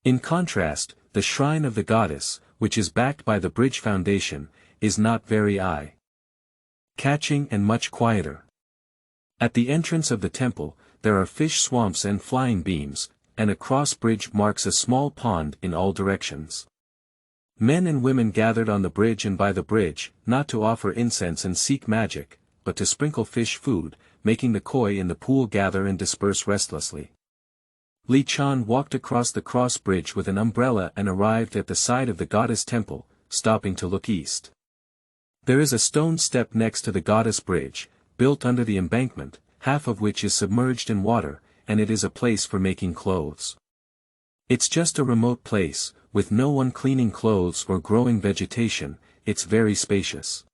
In contrast, the shrine of the goddess, which is backed by the bridge foundation, is not very eye-catching and much quieter. At the entrance of the temple, there are fish swamps and flying beams, and a cross bridge marks a small pond in all directions. Men and women gathered on the bridge and by the bridge, not to offer incense and seek magic, but to sprinkle fish food, making the koi in the pool gather and disperse restlessly. Li Chan walked across the cross bridge with an umbrella and arrived at the side of the goddess temple, stopping to look east. There is a stone step next to the goddess bridge, built under the embankment, half of which is submerged in water, and it is a place for making clothes. It's just a remote place, with no one cleaning clothes or growing vegetation, it's very spacious.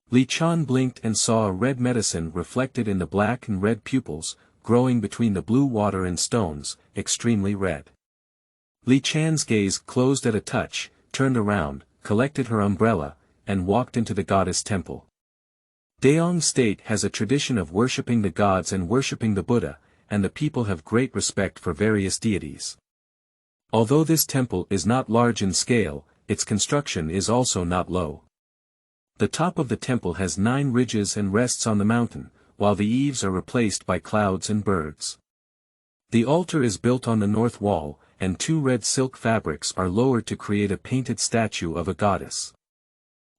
Li Chan blinked and saw a red medicine reflected in the black and red pupils, growing between the blue water and stones, extremely red. Li Chan's gaze closed at a touch, turned around, collected her umbrella, and walked into the goddess temple. Daong state has a tradition of worshipping the gods and worshipping the Buddha, and the people have great respect for various deities. Although this temple is not large in scale, its construction is also not low. The top of the temple has 9 ridges and rests on the mountain, while the eaves are replaced by clouds and birds. The altar is built on the north wall, and 2 red silk fabrics are lowered to create a painted statue of a goddess.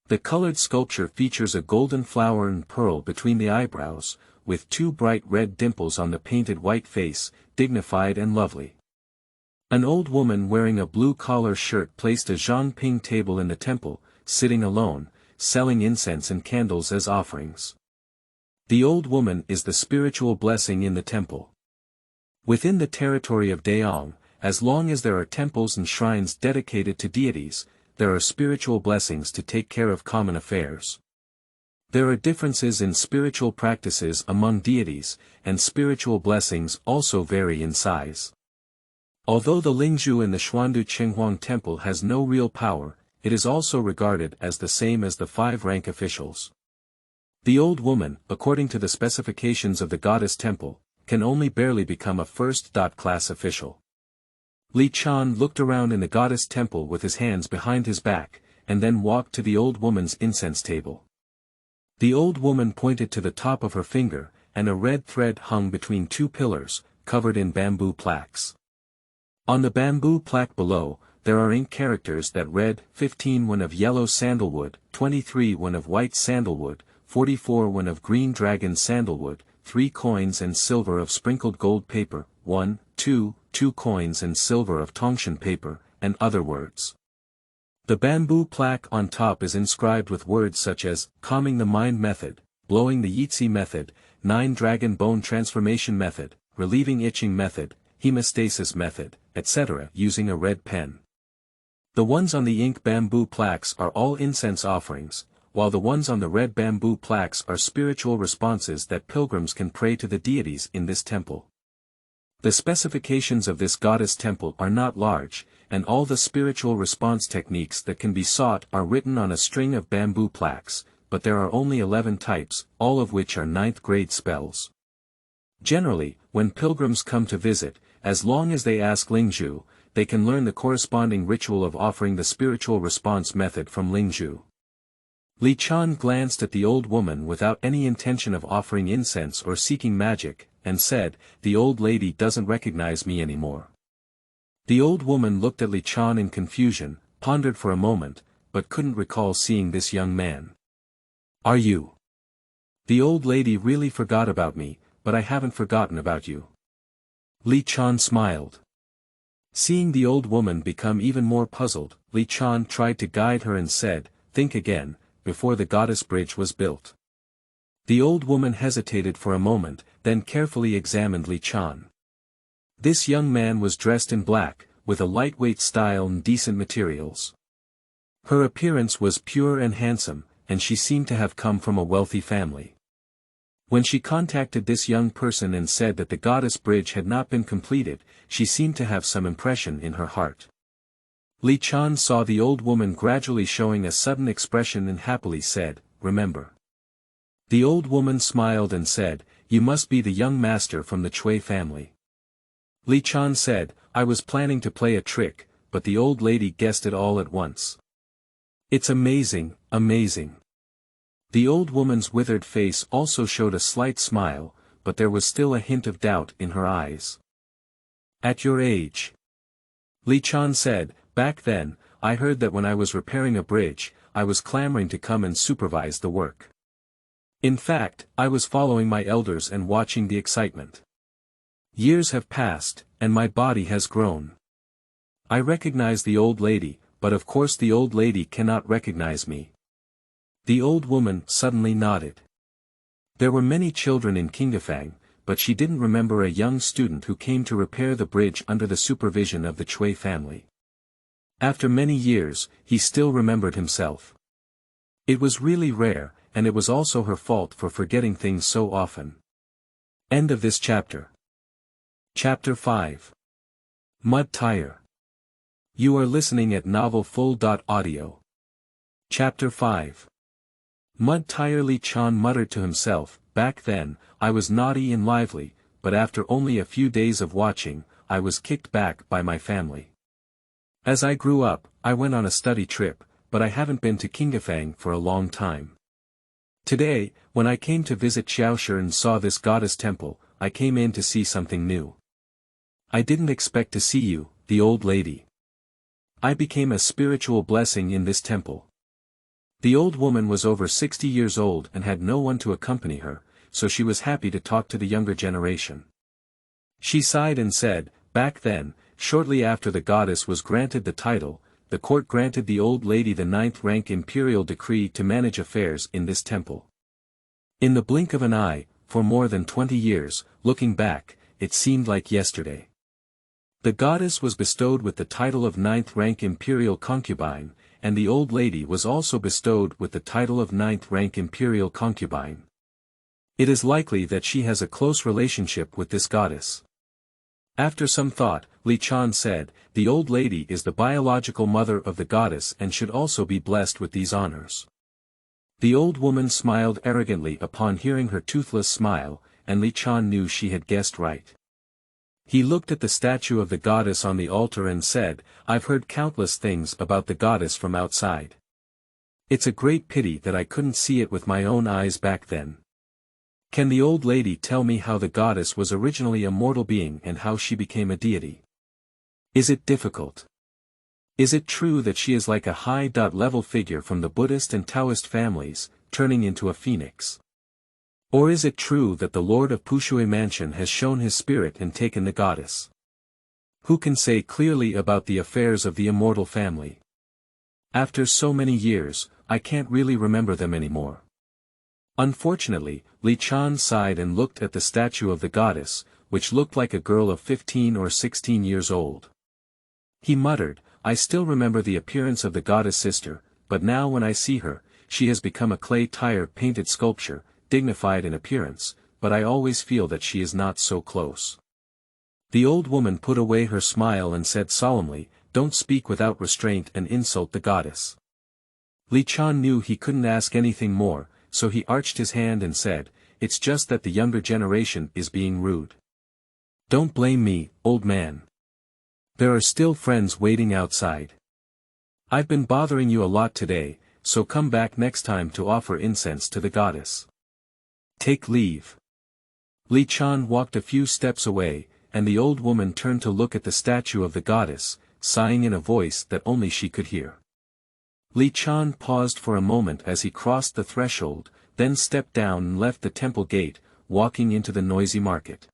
The colored sculpture features a golden flower and pearl between the eyebrows, with 2 bright red dimples on the painted white face, dignified and lovely. An old woman wearing a blue collar shirt placed a zhangping table in the temple, sitting alone, selling incense and candles as offerings. The old woman is the spiritual blessing in the temple. Within the territory of Daong, as long as there are temples and shrines dedicated to deities, there are spiritual blessings to take care of common affairs. There are differences in spiritual practices among deities, and spiritual blessings also vary in size. Although the Lingzhu in the Xuandu Qinghuang temple has no real power, it is also regarded as the same as the 5 rank officials. The old woman, according to the specifications of the goddess temple, can only barely become a first-class official. Li Chan looked around in the goddess temple with his hands behind his back, and then walked to the old woman's incense table. The old woman pointed to the top of her finger, and a red thread hung between 2 pillars, covered in bamboo plaques. On the bamboo plaque below, there are ink characters that read, 15 one of yellow sandalwood, 23 one of white sandalwood, 44 one of green dragon sandalwood, 3 coins and silver of sprinkled gold paper, 1, 2 coins and silver of Tongshan paper, and other words. The bamboo plaque on top is inscribed with words such as, calming the mind method, blowing the yitzi method, 9 dragon bone transformation method, relieving itching method, hemostasis method, etc. using a red pen. The ones on the ink bamboo plaques are all incense offerings, while the ones on the red bamboo plaques are spiritual responses that pilgrims can pray to the deities in this temple. The specifications of this goddess temple are not large, and all the spiritual response techniques that can be sought are written on a string of bamboo plaques, but there are only 11 types, all of which are 9th grade spells. Generally, when pilgrims come to visit, as long as they ask Lingzhu, they can learn the corresponding ritual of offering the spiritual response method from Lingzhu. Li Chan glanced at the old woman without any intention of offering incense or seeking magic, and said, "The old lady doesn't recognize me anymore." The old woman looked at Li Chan in confusion, pondered for a moment, but couldn't recall seeing this young man. "Are you? The old lady really forgot about me, but I haven't forgotten about you." Li Chan smiled. Seeing the old woman become even more puzzled, Li Chan tried to guide her and said, "Think again, before the goddess bridge was built." The old woman hesitated for a moment, then carefully examined Li Chan. This young man was dressed in black, with a lightweight style and decent materials. Her appearance was pure and handsome, and she seemed to have come from a wealthy family. When she contacted this young person and said that the goddess bridge had not been completed, she seemed to have some impression in her heart. Li Chan saw the old woman gradually showing a sudden expression and happily said, "Remember." The old woman smiled and said, "You must be the young master from the Cui family." Li Chan said, "I was planning to play a trick, but the old lady guessed it all at once." "It's amazing, amazing." The old woman's withered face also showed a slight smile, but there was still a hint of doubt in her eyes. "At your age?" Li Chan said, "Back then, I heard that when I was repairing a bridge, I was clamoring to come and supervise the work. In fact, I was following my elders and watching the excitement. Years have passed, and my body has grown. I recognize the old lady, but of course the old lady cannot recognize me." The old woman suddenly nodded. There were many children in Qingdefang, but she didn't remember a young student who came to repair the bridge under the supervision of the Cui family. After many years, he still remembered himself. It was really rare, and it was also her fault for forgetting things so often. End of this chapter. Chapter 5. Mud Tire. You are listening at novelfull.audio. Chapter 5. Mud Tire. Li Chan muttered to himself, "Back then, I was naughty and lively, but after only a few days of watching, I was kicked back by my family. As I grew up, I went on a study trip, but I haven't been to Qingdefang for a long time. Today, when I came to visit Qiaoshi and saw this goddess temple, I came in to see something new. I didn't expect to see you, the old lady. I became a spiritual blessing in this temple." The old woman was over 60 years old and had no one to accompany her, so she was happy to talk to the younger generation. She sighed and said, "Back then, shortly after the goddess was granted the title, the court granted the old lady the 9th rank imperial decree to manage affairs in this temple. In the blink of an eye, for more than 20 years, looking back, it seemed like yesterday. The goddess was bestowed with the title of 9th rank imperial concubine, and the old lady was also bestowed with the title of 9th rank imperial concubine. It is likely that she has a close relationship with this goddess." After some thought, Li Chan said, "The old lady is the biological mother of the goddess and should also be blessed with these honors." The old woman smiled arrogantly upon hearing her toothless smile, and Li Chan knew she had guessed right. He looked at the statue of the goddess on the altar and said, "I've heard countless things about the goddess from outside. It's a great pity that I couldn't see it with my own eyes back then. Can the old lady tell me how the goddess was originally a mortal being and how she became a deity? Is it difficult? Is it true that she is like a high-level figure from the Buddhist and Taoist families, turning into a phoenix? Or is it true that the Lord of Pushui Mansion has shown his spirit and taken the goddess? Who can say clearly about the affairs of the immortal family? After so many years, I can't really remember them anymore." Unfortunately, Li Chan sighed and looked at the statue of the goddess, which looked like a girl of 15 or 16 years old. He muttered, "I still remember the appearance of the goddess sister, but now when I see her, she has become a clay tire painted sculpture, dignified in appearance, but I always feel that she is not so close." The old woman put away her smile and said solemnly, "Don't speak without restraint and insult the goddess." Li Chan knew he couldn't ask anything more, so he arched his hand and said, "It's just that the younger generation is being rude. Don't blame me, old man. There are still friends waiting outside. I've been bothering you a lot today, so come back next time to offer incense to the goddess. Take leave." Li Chan walked a few steps away, and the old woman turned to look at the statue of the goddess, sighing in a voice that only she could hear. Li Chan paused for a moment as he crossed the threshold, then stepped down and left the temple gate, walking into the noisy market.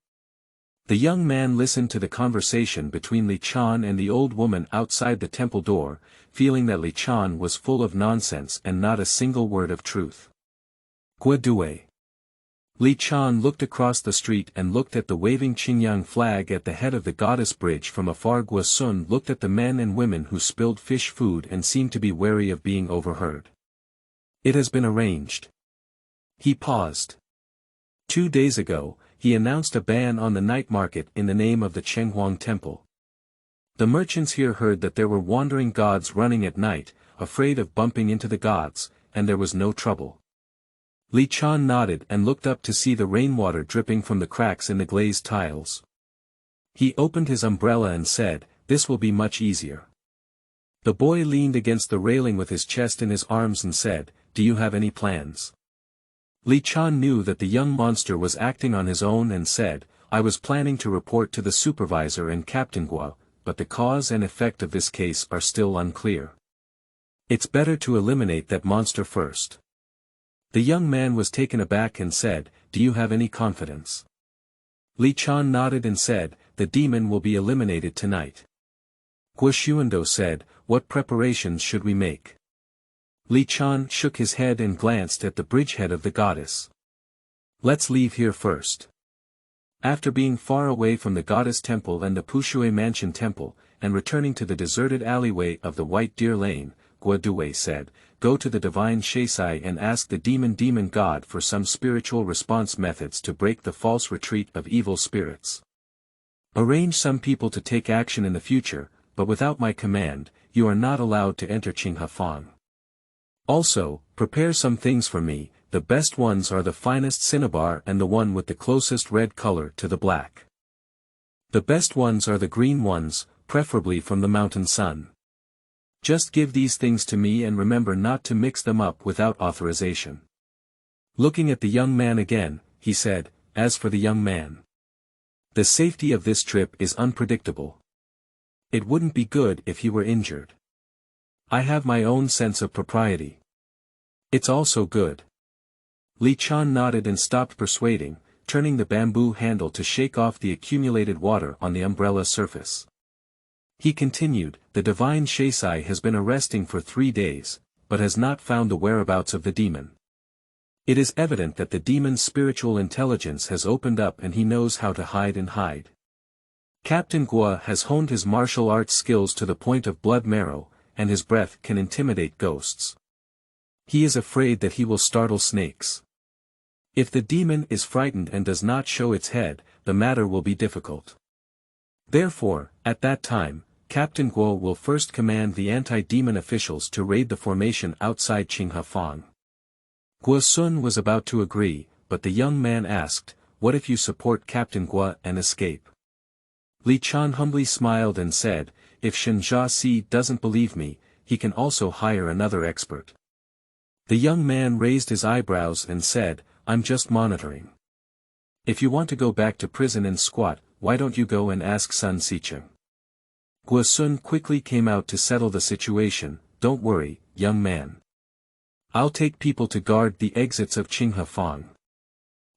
The young man listened to the conversation between Li Chan and the old woman outside the temple door, feeling that Li Chan was full of nonsense and not a single word of truth. Guadue. Li Chan looked across the street and looked at the waving Qingyang flag at the head of the goddess bridge from afar. Guasun looked at the men and women who spilled fish food and seemed to be wary of being overheard. "It has been arranged." He paused. 2 days ago, he announced a ban on the night market in the name of the Chenghuang Temple. The merchants here heard that there were wandering gods running at night, afraid of bumping into the gods, and there was no trouble. Li Chan nodded and looked up to see the rainwater dripping from the cracks in the glazed tiles. He opened his umbrella and said, "This will be much easier." The boy leaned against the railing with his chest in his arms and said, "Do you have any plans?" Li Chan knew that the young monster was acting on his own and said, "I was planning to report to the supervisor and Captain Gua, but the cause and effect of this case are still unclear. It's better to eliminate that monster first." The young man was taken aback and said, "Do you have any confidence?" Li Chan nodded and said, "The demon will be eliminated tonight." Xuandu said, "What preparations should we make?" Li Chan shook his head and glanced at the bridgehead of the goddess. "Let's leave here first." After being far away from the goddess temple and the Pushui Mansion temple, and returning to the deserted alleyway of the White Deer Lane, Guadue said, "Go to the divine Shaisai and ask the demon god for some spiritual response methods to break the false retreat of evil spirits. Arrange some people to take action in the future, but without my command, you are not allowed to enter Qinghafang. Also, prepare some things for me, the best ones are the finest cinnabar and the one with the closest red color to the black. The best ones are the green ones, preferably from the mountain sun. Just give these things to me and remember not to mix them up without authorization." Looking at the young man again, he said, "As for the young man, the safety of this trip is unpredictable. It wouldn't be good if he were injured. I have my own sense of propriety. It's also good." Li Chan nodded and stopped persuading, turning the bamboo handle to shake off the accumulated water on the umbrella surface. He continued, "The divine Shaisai has been arresting for 3 days, but has not found the whereabouts of the demon. It is evident that the demon's spiritual intelligence has opened up and he knows how to hide and hide. Captain Gua has honed his martial arts skills to the point of blood marrow, and his breath can intimidate ghosts. He is afraid that he will startle snakes. If the demon is frightened and does not show its head, the matter will be difficult. Therefore, at that time, Captain Guo will first command the anti-demon officials to raid the formation outside Qinghafang." Guo Sun was about to agree, but the young man asked, "What if you support Captain Guo and escape?" Li Chan humbly smiled and said, "If Shen Jiaxi doesn't believe me, he can also hire another expert." The young man raised his eyebrows and said, "I'm just monitoring. If you want to go back to prison and squat, why don't you go and ask Sun Sicheng?" Guo Sun quickly came out to settle the situation. "Don't worry, young man. I'll take people to guard the exits of Qinghafang.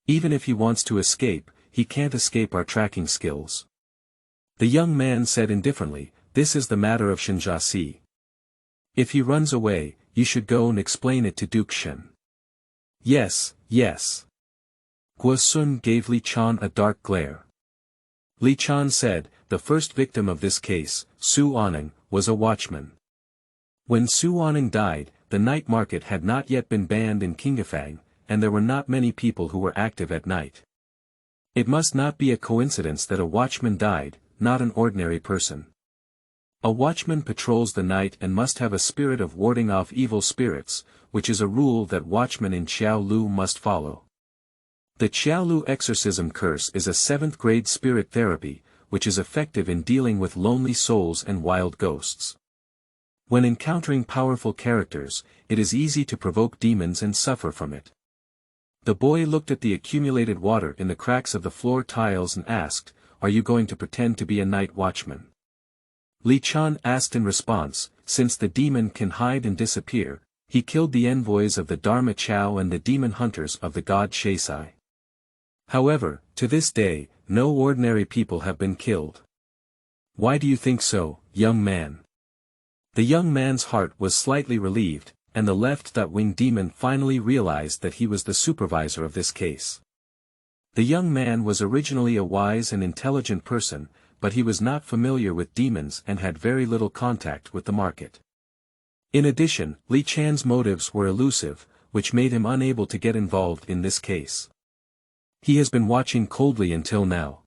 Even if he wants to escape, he can't escape our tracking skills." The young man said indifferently, "This is the matter of Shen Jiaxi. If he runs away, you should go and explain it to Duke Shen." "Yes, yes." Guo Sun gave Li Chan a dark glare. Li Chan said, "The first victim of this case, Su Aning, was a watchman. When Su Aning died, the night market had not yet been banned in Qinghafang, and there were not many people who were active at night. It must not be a coincidence that a watchman died, not an ordinary person. A watchman patrols the night and must have a spirit of warding off evil spirits, which is a rule that watchmen in Qiaolu must follow. The Qiaolu exorcism curse is a 7th grade spirit therapy, which is effective in dealing with lonely souls and wild ghosts. When encountering powerful characters, it is easy to provoke demons and suffer from it. The boy looked at the accumulated water in the cracks of the floor tiles and asked, "Are you going to pretend to be a night watchman?" Li Chan asked in response, "Since the demon can hide and disappear, he killed the envoys of the Dharma Chao and the demon hunters of the god Shaisai. However, to this day, no ordinary people have been killed. Why do you think so, young man?" The young man's heart was slightly relieved, and the left-wing demon finally realized that he was the supervisor of this case. The young man was originally a wise and intelligent person, but he was not familiar with demons and had very little contact with the market. In addition, Li Chan's motives were elusive, which made him unable to get involved in this case. He has been watching coldly until now.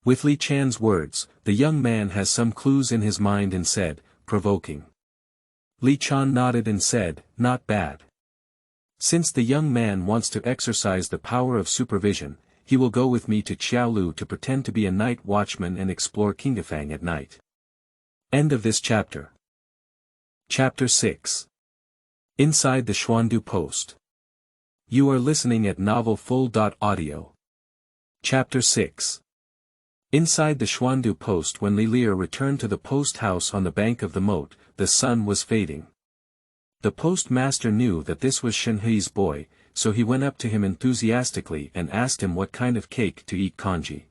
With Li Chan's words, the young man has some clues in his mind and said, "Provoking." Li Chan nodded and said, "Not bad. Since the young man wants to exercise the power of supervision, he will go with me to Qiaolu to pretend to be a night watchman and explore Qingdefang at night." End of this chapter. Chapter 6. Inside the Xuandu Post. You are listening at novelfull.audio. Chapter 6. Inside the Xuandu Post. When Li Lier returned to the post house on the bank of the moat, the sun was fading. The postmaster knew that this was Shen He's boy, so he went up to him enthusiastically and asked him what kind of cake to eat congee.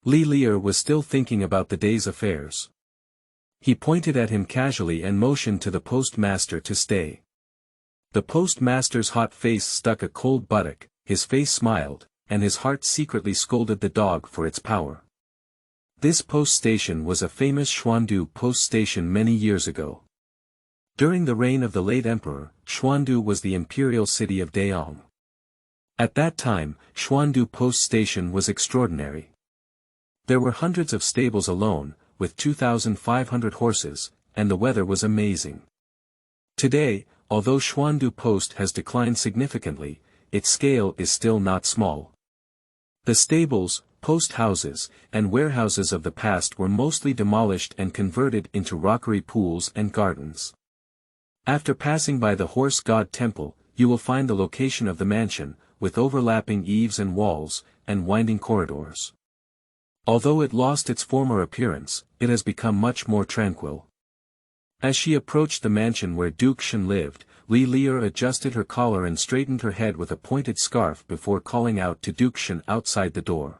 Li Lier was still thinking about the day's affairs. He pointed at him casually and motioned to the postmaster to stay. The postmaster's hot face stuck a cold buttock, his face smiled, and his heart secretly scolded the dog for its power. This post station was a famous Xuandu post station many years ago. During the reign of the late emperor, Xuandu was the imperial city of Dayong. At that time, Xuandu post station was extraordinary. There were hundreds of stables alone, with 2,500 horses, and the weather was amazing. Today, although Xuandu post has declined significantly, its scale is still not small. The stables, post houses, and warehouses of the past were mostly demolished and converted into rockery pools and gardens. After passing by the horse god temple, you will find the location of the mansion, with overlapping eaves and walls, and winding corridors. Although it lost its former appearance, it has become much more tranquil. As she approached the mansion where Duke Shen lived, Li Lier adjusted her collar and straightened her head with a pointed scarf before calling out to Duke Shen outside the door.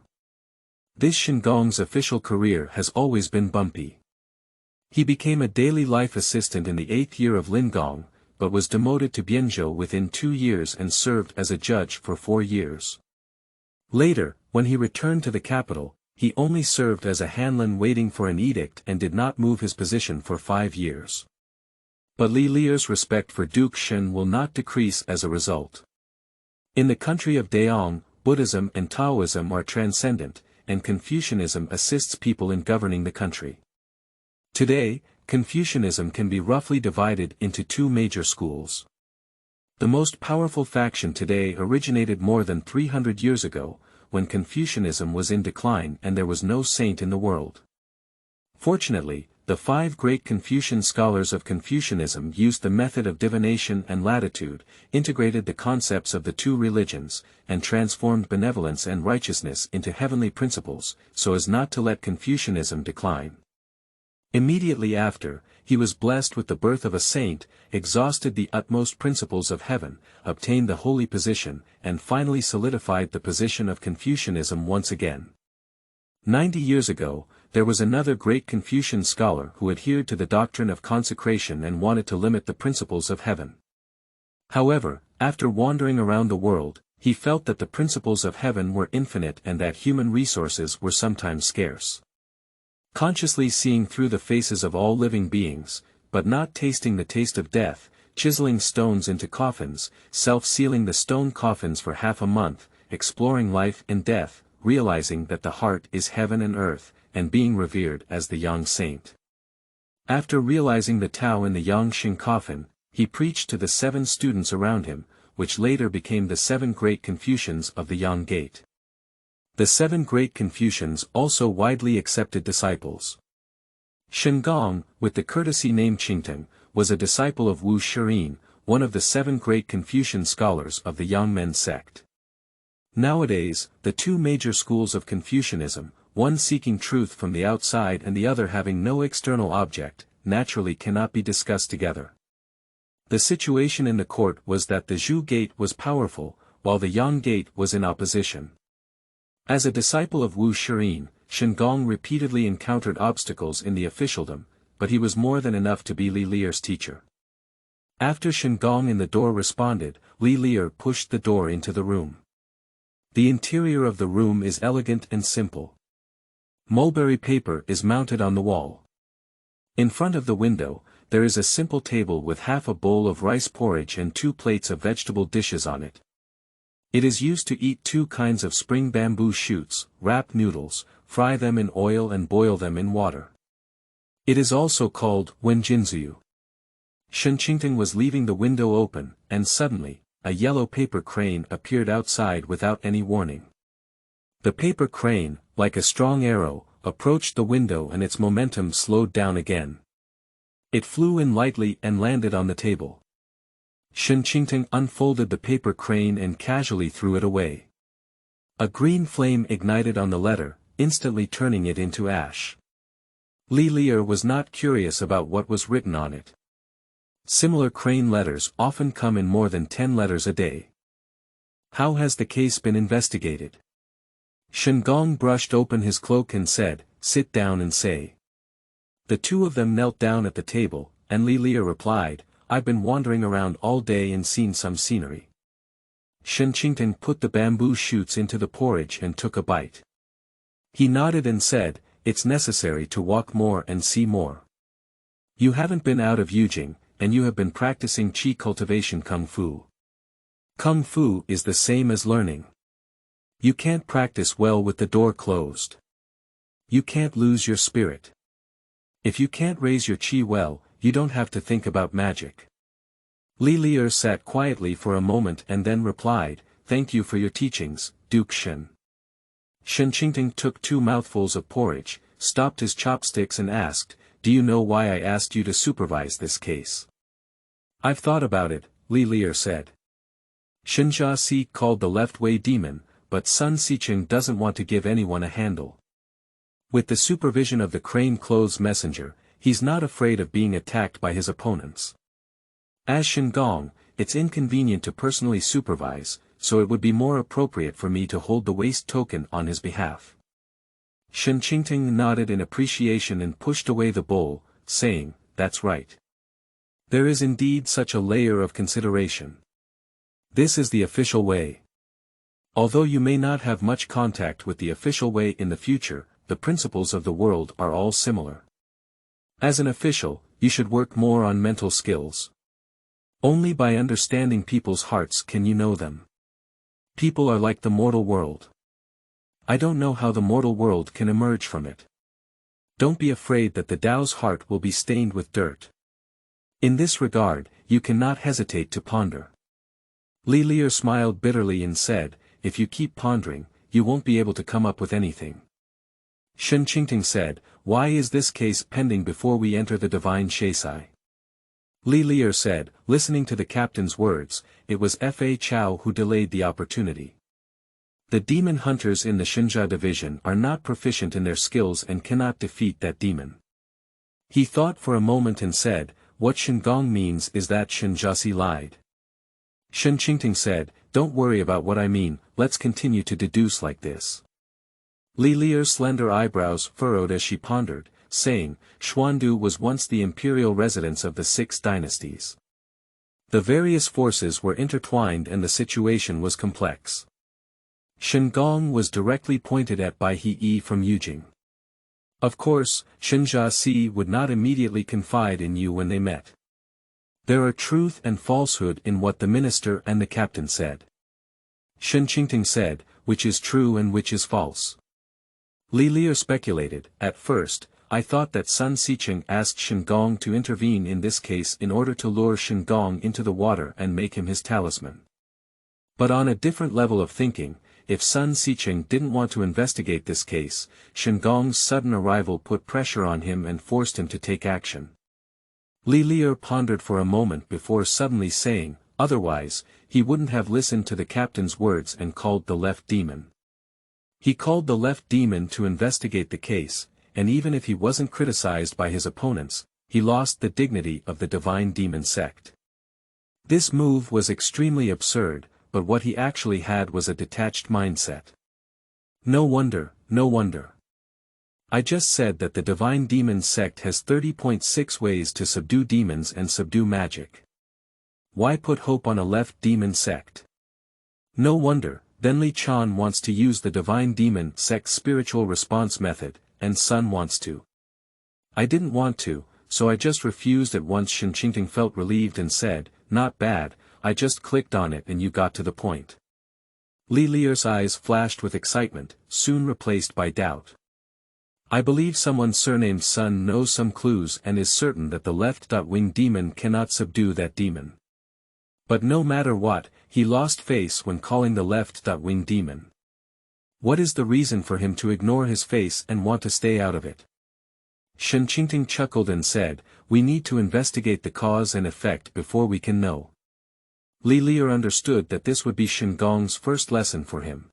This Shen Gong's official career has always been bumpy. He became a daily life assistant in the 8th year of Lin Gong, but was demoted to Bianzhou within 2 years and served as a judge for 4 years. Later, when he returned to the capital, he only served as a Hanlin waiting for an edict and did not move his position for 5 years. But Li Lier's respect for Duke Shen will not decrease as a result. In the country of Dayong, Buddhism and Taoism are transcendent, and Confucianism assists people in governing the country. Today, Confucianism can be roughly divided into 2 major schools. The most powerful faction today originated more than 300 years ago, when Confucianism was in decline and there was no saint in the world. Fortunately, the 5 great Confucian scholars of Confucianism used the method of divination and latitude, integrated the concepts of the 2 religions, and transformed benevolence and righteousness into heavenly principles, so as not to let Confucianism decline. Immediately after, he was blessed with the birth of a saint, exhausted the utmost principles of heaven, obtained the holy position, and finally solidified the position of Confucianism once again. 90 years ago, there was another great Confucian scholar who adhered to the doctrine of consecration and wanted to limit the principles of heaven. However, after wandering around the world, he felt that the principles of heaven were infinite and that human resources were sometimes scarce. Consciously seeing through the faces of all living beings, but not tasting the taste of death, chiseling stones into coffins, self-sealing the stone coffins for half a month, exploring life and death, realizing that the heart is heaven and earth, and being revered as the young saint. After realizing the Tao in the Yang Xing coffin, he preached to the 7 students around him, which later became the 7 great Confucians of the Yang Gate. The 7 great Confucians also widely accepted disciples. Shengong, with the courtesy name Qingteng, was a disciple of Wu Shiren, one of the 7 great Confucian scholars of the Yangmen sect. Nowadays, the 2 major schools of Confucianism, one seeking truth from the outside and the other having no external object, naturally cannot be discussed together. The situation in the court was that the Zhu Gate was powerful, while the Yang Gate was in opposition. As a disciple of Wu Shiren, Shengong repeatedly encountered obstacles in the officialdom, but he was more than enough to be Li Lier's teacher. After Shengong in the door responded, Li Lier pushed the door into the room. The interior of the room is elegant and simple. Mulberry paper is mounted on the wall. In front of the window, there is a simple table with half a bowl of rice porridge and 2 plates of vegetable dishes on it. It is used to eat 2 kinds of spring bamboo shoots, wrap noodles, fry them in oil and boil them in water. It is also called wenjinzuyu. Shen Qingteng was leaving the window open, and suddenly, a yellow paper crane appeared outside without any warning. The paper crane, like a strong arrow, approached the window and its momentum slowed down again. It flew in lightly and landed on the table. Shen Qingteng unfolded the paper crane and casually threw it away. A green flame ignited on the letter, instantly turning it into ash. Li Lier was not curious about what was written on it. Similar crane letters often come in more than 10 letters a day. How has the case been investigated? Shengong brushed open his cloak and said, "Sit down and say." The 2 of them knelt down at the table, and Li Lier replied, "I've been wandering around all day and seen some scenery." Shen Qingteng put the bamboo shoots into the porridge and took a bite. He nodded and said, "It's necessary to walk more and see more. You haven't been out of Yujing, and you have been practicing Qi cultivation Kung Fu. Kung Fu is the same as learning. You can't practice well with the door closed. You can't lose your spirit. If you can't raise your Qi well, you don't have to think about magic." Li Lier sat quietly for a moment and then replied, "Thank you for your teachings, Duke Shen." Shen Qingteng took 2 mouthfuls of porridge, stopped his chopsticks and asked, "Do you know why I asked you to supervise this case?" "I've thought about it," Li Lier said. Shen Jiaxi called the left-way demon, but Sun Xiqing doesn't want to give anyone a handle. With the supervision of the crane clothes messenger, he's not afraid of being attacked by his opponents. As Shengong, it's inconvenient to personally supervise, so it would be more appropriate for me to hold the waste token on his behalf. Shen Qingteng nodded in appreciation and pushed away the bowl, saying, "That's right. There is indeed such a layer of consideration. This is the official way. Although you may not have much contact with the official way in the future, the principles of the world are all similar. As an official, you should work more on mental skills. Only by understanding people's hearts can you know them. People are like the mortal world. I don't know how the mortal world can emerge from it. Don't be afraid that the Tao's heart will be stained with dirt. In this regard, you cannot hesitate to ponder." Li Lier smiled bitterly and said, "If you keep pondering, you won't be able to come up with anything." Shen Qingteng said, "Why is this case pending before we enter the divine Shaisai?" Li Lier said, listening to the captain's words, "It was Fa Chao who delayed the opportunity. The demon hunters in the Shenjia division are not proficient in their skills and cannot defeat that demon." He thought for a moment and said, "What Shengong means is that Shen Jiaxi lied." Shen Qingteng said, "Don't worry about what I mean, let's continue to deduce like this." Li Lier's slender eyebrows furrowed as she pondered, saying, "Xuandu was once the imperial residence of the 6 dynasties. The various forces were intertwined and the situation was complex. Shengong was directly pointed at by He Yi from Yujing. Of course, Shen Jiaxi would not immediately confide in you when they met. There are truth and falsehood in what the minister and the captain said." Shen Qingteng said, which is true and which is false. Li Lier speculated. At first, I thought that Sun Xicheng asked Shen Gong to intervene in this case in order to lure Shen Gong into the water and make him his talisman. But on a different level of thinking, if Sun Xicheng didn't want to investigate this case, Shen Gong's sudden arrival put pressure on him and forced him to take action. Li Lier pondered for a moment before suddenly saying, otherwise, he wouldn't have listened to the captain's words and called the left demon. He called the left demon to investigate the case, and even if he wasn't criticized by his opponents, he lost the dignity of the divine demon sect. This move was extremely absurd, but what he actually had was a detached mindset. No wonder, no wonder. I just said that the divine demon sect has 30.6 ways to subdue demons and subdue magic. Why put hope on a left demon sect? No wonder, then Li Chan wants to use the divine demon sect's spiritual response method, and Sun wants to. I didn't want to, so I just refused at once. Shen Qingting felt relieved and said, not bad, I just clicked on it and you got to the point. Li Lier's eyes flashed with excitement, soon replaced by doubt. I believe someone surnamed Sun knows some clues and is certain that the left-wing demon cannot subdue that demon. But no matter what, he lost face when calling the left-wing demon. What is the reason for him to ignore his face and want to stay out of it? Shen Qingting chuckled and said, we need to investigate the cause and effect before we can know. Li Lier understood that this would be Shen Gong's first lesson for him.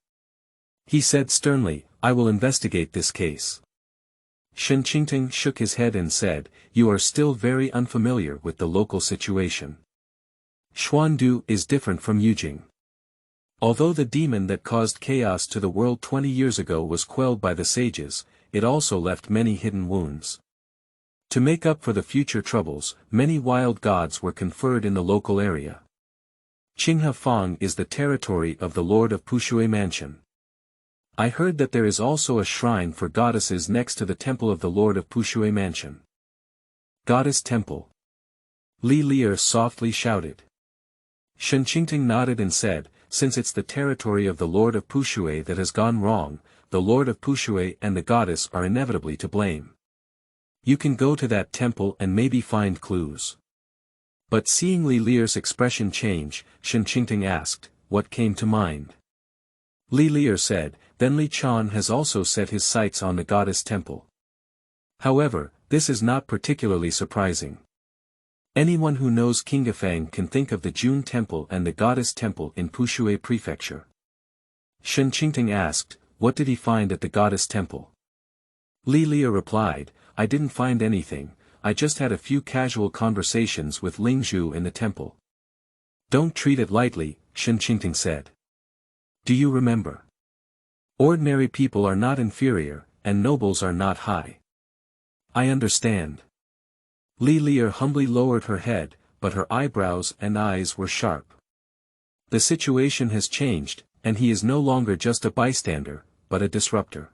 He said sternly, I will investigate this case. Shen Qingting shook his head and said, you are still very unfamiliar with the local situation. Xuandu is different from Yujing. Although the demon that caused chaos to the world 20 years ago was quelled by the sages, it also left many hidden wounds. To make up for the future troubles, many wild gods were conferred in the local area. Qinghe Fang is the territory of the Lord of Pushui Mansion. I heard that there is also a shrine for goddesses next to the temple of the Lord of Pushui Mansion. Goddess Temple. Li Lier softly shouted. Shen Qingting nodded and said, since it's the territory of the Lord of Pushui that has gone wrong, the Lord of Pushui and the goddess are inevitably to blame. You can go to that temple and maybe find clues. But seeing Li Lier's expression change, Shen Qingting asked, what came to mind? Li Lier said, then Li Chan has also set his sights on the goddess temple. However, this is not particularly surprising. Anyone who knows Qinghefang can think of the June Temple and the Goddess Temple in Pushui Prefecture. Shen Qingting asked, what did he find at the Goddess Temple? Li Lier replied, I didn't find anything, I just had a few casual conversations with Lingzhu in the temple. Don't treat it lightly, Shen Qingting said. Do you remember? Ordinary people are not inferior, and nobles are not high. I understand. Li Lier humbly lowered her head, but her eyebrows and eyes were sharp. The situation has changed, and he is no longer just a bystander, but a disruptor.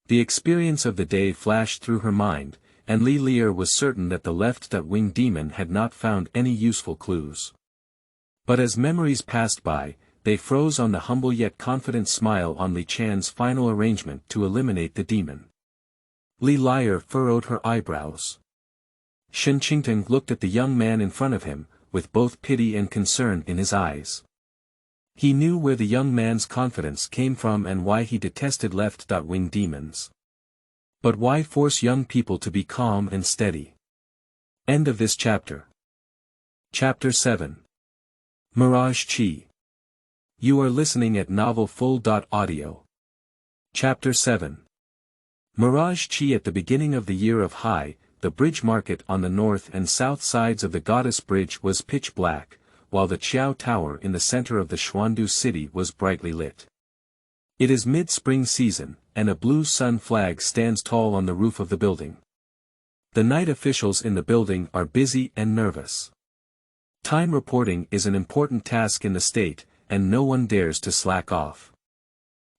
The experience of the day flashed through her mind, and Li Lier was certain that the left-wing demon had not found any useful clues. But as memories passed by, they froze on the humble yet confident smile on Li Chan's final arrangement to eliminate the demon. Li Lier furrowed her eyebrows. Shen Qingting looked at the young man in front of him, with both pity and concern in his eyes. He knew where the young man's confidence came from and why he detested left-wing demons. But why force young people to be calm and steady? End of this chapter. Chapter 7. Mirage Qi. You are listening at novelfull.audio. Chapter 7. Mirage Qi. At the beginning of the year of Hai, the bridge market on the north and south sides of the Goddess Bridge was pitch black, while the Qiao Tower in the center of the Xuandu city was brightly lit. It is mid-spring season, and a blue sun flag stands tall on the roof of the building. The night officials in the building are busy and nervous. Time reporting is an important task in the state, and no one dares to slack off.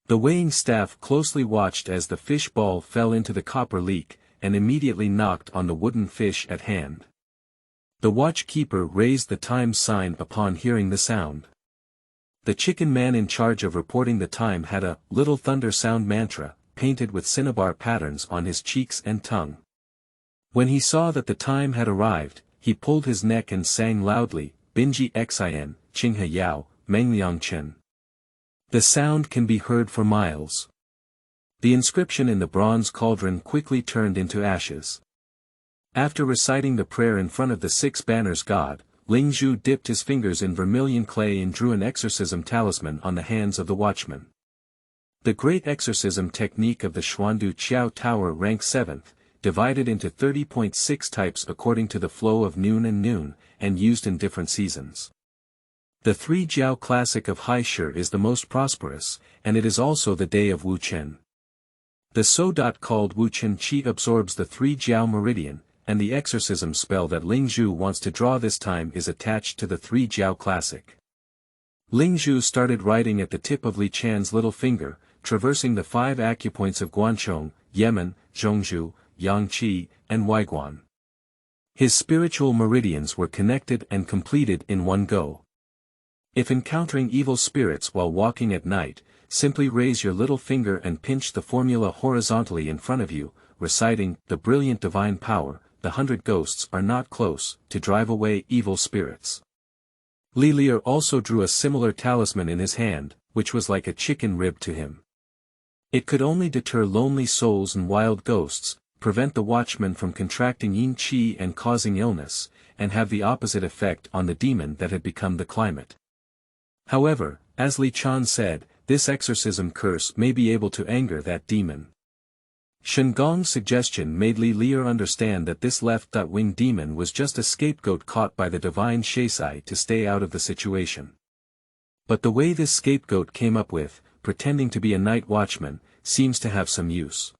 The weighing staff closely watched as the fish ball fell into the copper leak, and immediately knocked on the wooden fish at hand. The watchkeeper raised the time sign upon hearing the sound. The chicken man in charge of reporting the time had a little thunder sound mantra, painted with cinnabar patterns on his cheeks and tongue. When he saw that the time had arrived, he pulled his neck and sang loudly, Binji Xin, Qinghe Yao, Mengliang Chen. The sound can be heard for miles. The inscription in the bronze cauldron quickly turned into ashes. After reciting the prayer in front of the 6 banners god, Ling Zhu dipped his fingers in vermilion clay and drew an exorcism talisman on the hands of the watchman. The great exorcism technique of the Xuandu Qiao Tower rank 7th, divided into 30.6 types according to the flow of noon, and used in different seasons. The 3 Jiao classic of Hai Shi is the most prosperous, and it is also the day of Wu Chen. The so called Wu Chen Qi absorbs the 3 Jiao meridian, and the exorcism spell that Ling Zhu wants to draw this time is attached to the 3 Jiao classic. Ling Zhu started writing at the tip of Li Chan's little finger, traversing the 5 acupoints of Guanchong, Yemen, Zhongzhou, Yangqi, and Weiguan. His spiritual meridians were connected and completed in one go. If encountering evil spirits while walking at night, simply raise your little finger and pinch the formula horizontally in front of you, reciting the brilliant divine power, the 100 ghosts are not close, to drive away evil spirits. Li Lier also drew a similar talisman in his hand, which was like a chicken rib to him. It could only deter lonely souls and wild ghosts, prevent the watchman from contracting yin qi and causing illness, and have the opposite effect on the demon that had become the climate. However, as Li Chan said, this exorcism curse may be able to anger that demon. Shen Gong's suggestion made Li Lier understand that this left-wing demon was just a scapegoat caught by the divine Shaisai to stay out of the situation. But the way this scapegoat came up with, pretending to be a night watchman, seems to have some use.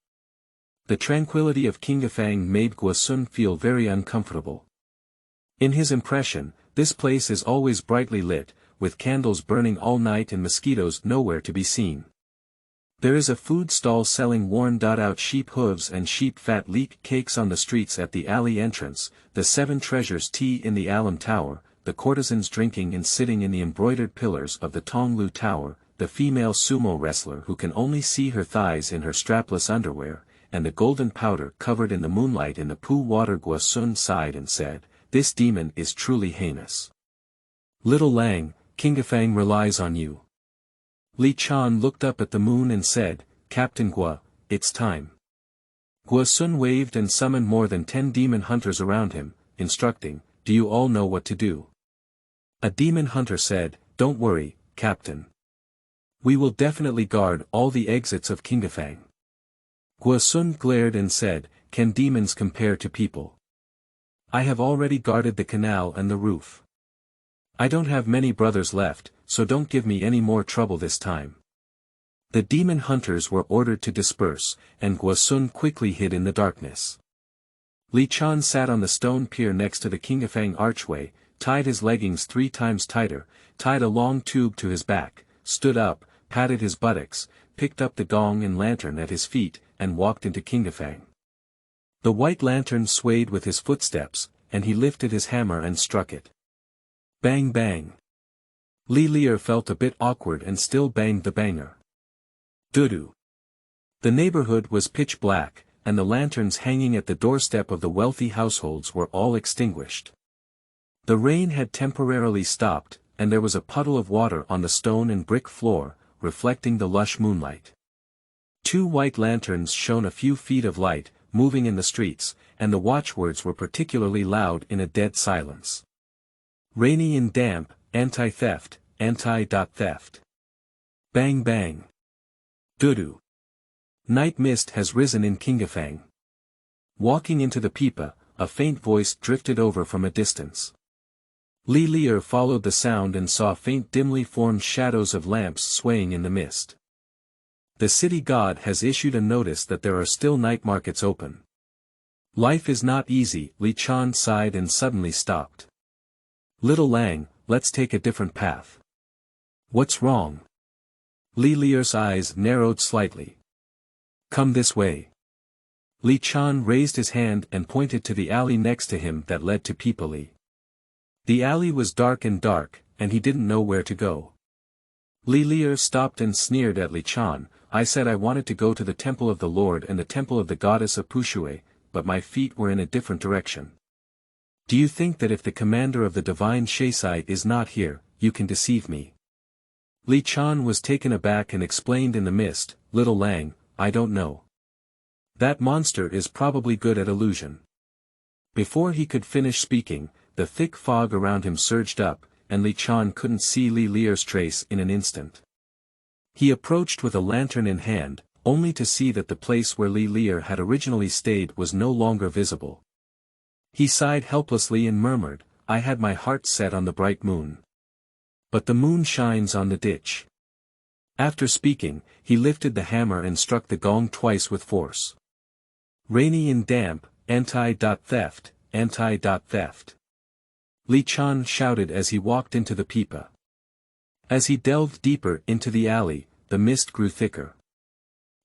The tranquility of King Gefang made Guosun feel very uncomfortable. In his impression, this place is always brightly lit, with candles burning all night and mosquitoes nowhere to be seen. There is a food stall selling worn-out sheep hooves and sheep fat leek cakes on the streets at the alley entrance, the 7 treasures tea in the Alam Tower, the courtesans drinking and sitting in the embroidered pillars of the Tonglu Tower, the female sumo wrestler who can only see her thighs in her strapless underwear, and the golden powder covered in the moonlight in the pool water. Guosun sighed and said, "This demon is truly heinous. Little Lang, King Gefang relies on you." Li Chan looked up at the moon and said, "Captain Gua, it's time." Guosun waved and summoned more than 10 demon hunters around him, instructing, "Do you all know what to do?" A demon hunter said, "Don't worry, Captain. We will definitely guard all the exits of King Gefang." Guosun glared and said, "Can demons compare to people? I have already guarded the canal and the roof. I don't have many brothers left, so don't give me any more trouble this time." The demon hunters were ordered to disperse, and Guosun quickly hid in the darkness. Li Chan sat on the stone pier next to the King Gefang archway, tied his leggings 3 times tighter, tied a long tube to his back, stood up, patted his buttocks, picked up the gong and lantern at his feet, and walked into King Gefang. The white lantern swayed with his footsteps, and he lifted his hammer and struck it. Bang bang. Li Lier felt a bit awkward and still banged the banger. Doo-doo. The neighborhood was pitch black, and the lanterns hanging at the doorstep of the wealthy households were all extinguished. The rain had temporarily stopped, and there was a puddle of water on the stone and brick floor, reflecting the lush moonlight. 2 white lanterns shone a few feet of light, moving in the streets, and the watchwords were particularly loud in a dead silence. Rainy and damp, anti-theft, anti-theft. Bang bang. Doo-doo. Night mist has risen in King Gefang. Walking into the pipa, a faint voice drifted over from a distance. Li Lier followed the sound and saw faint dimly formed shadows of lamps swaying in the mist. The city god has issued a notice that there are still night markets open. Life is not easy. Li Chan sighed and suddenly stopped. "Little Lang, let's take a different path." "What's wrong?" Li Lier's eyes narrowed slightly. "Come this way." Li Chan raised his hand and pointed to the alley next to him that led to Pipali. The alley was dark, and he didn't know where to go. Li Lier stopped and sneered at Li Chan. I said I wanted to go to the temple of the Lord and the temple of the goddess of Pushui, but my feet were in a different direction. Do you think that if the commander of the divine Shaisai is not here, you can deceive me? Li Chan was taken aback and explained in the mist, Little Lang, I don't know. That monster is probably good at illusion. Before he could finish speaking, the thick fog around him surged up, and Li Chan couldn't see Li Lier's trace in an instant. He approached with a lantern in hand, only to see that the place where Li Lier had originally stayed was no longer visible. He sighed helplessly and murmured, I had my heart set on the bright moon. But the moon shines on the ditch. After speaking, he lifted the hammer and struck the gong twice with force. Rainy and damp, anti-theft, anti-theft. Li Chan shouted as he walked into the pipa. As he delved deeper into the alley, the mist grew thicker.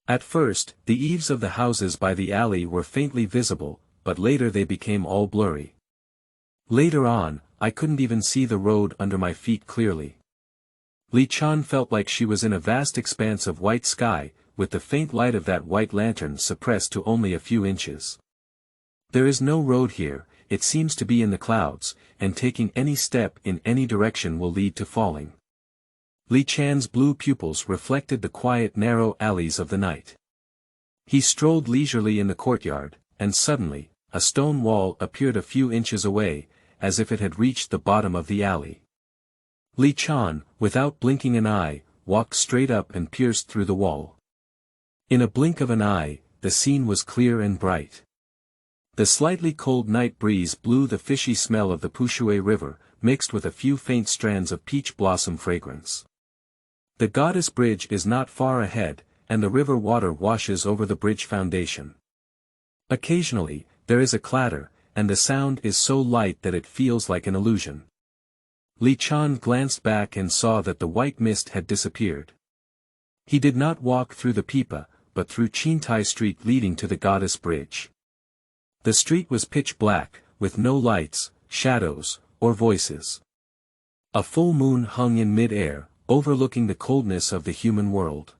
At first, the eaves of the houses by the alley were faintly visible, but later they became all blurry. Later on, I couldn't even see the road under my feet clearly. Li Chan felt like she was in a vast expanse of white sky, with the faint light of that white lantern suppressed to only a few inches. There is no road here, it seems to be in the clouds, and taking any step in any direction will lead to falling. Li Chan's blue pupils reflected the quiet narrow alleys of the night. He strolled leisurely in the courtyard, and suddenly, a stone wall appeared a few inches away, as if it had reached the bottom of the alley. Li Chan, without blinking an eye, walked straight up and pierced through the wall. In a blink of an eye, the scene was clear and bright. The slightly cold night breeze blew the fishy smell of the Pushui River, mixed with a few faint strands of peach blossom fragrance. The goddess bridge is not far ahead, and the river water washes over the bridge foundation. Occasionally, there is a clatter, and the sound is so light that it feels like an illusion. Li Chan glanced back and saw that the white mist had disappeared. He did not walk through the pipa, but through Qintai Street leading to the goddess bridge. The street was pitch black, with no lights, shadows, or voices. A full moon hung in mid-air, overlooking the coldness of the human world.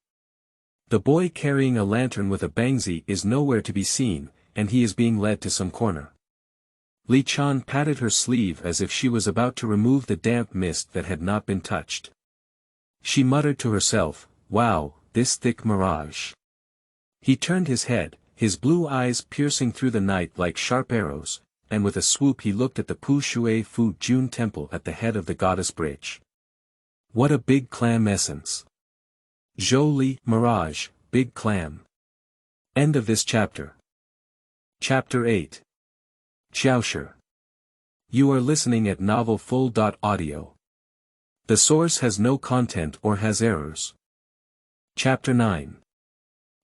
The boy carrying a lantern with a bangzi is nowhere to be seen, and he is being led to some corner. Li Chan patted her sleeve as if she was about to remove the damp mist that had not been touched. She muttered to herself, wow, this thick mirage. He turned his head, his blue eyes piercing through the night like sharp arrows, and with a swoop he looked at the Pushui Fu Jun temple at the head of the goddess bridge. What a big clam essence. Zhou Li, Mirage, Big Clam. End of this chapter. Chapter 8. Qiaoshi. You are listening at novelfull.audio. The source has no content or has errors. Chapter 9.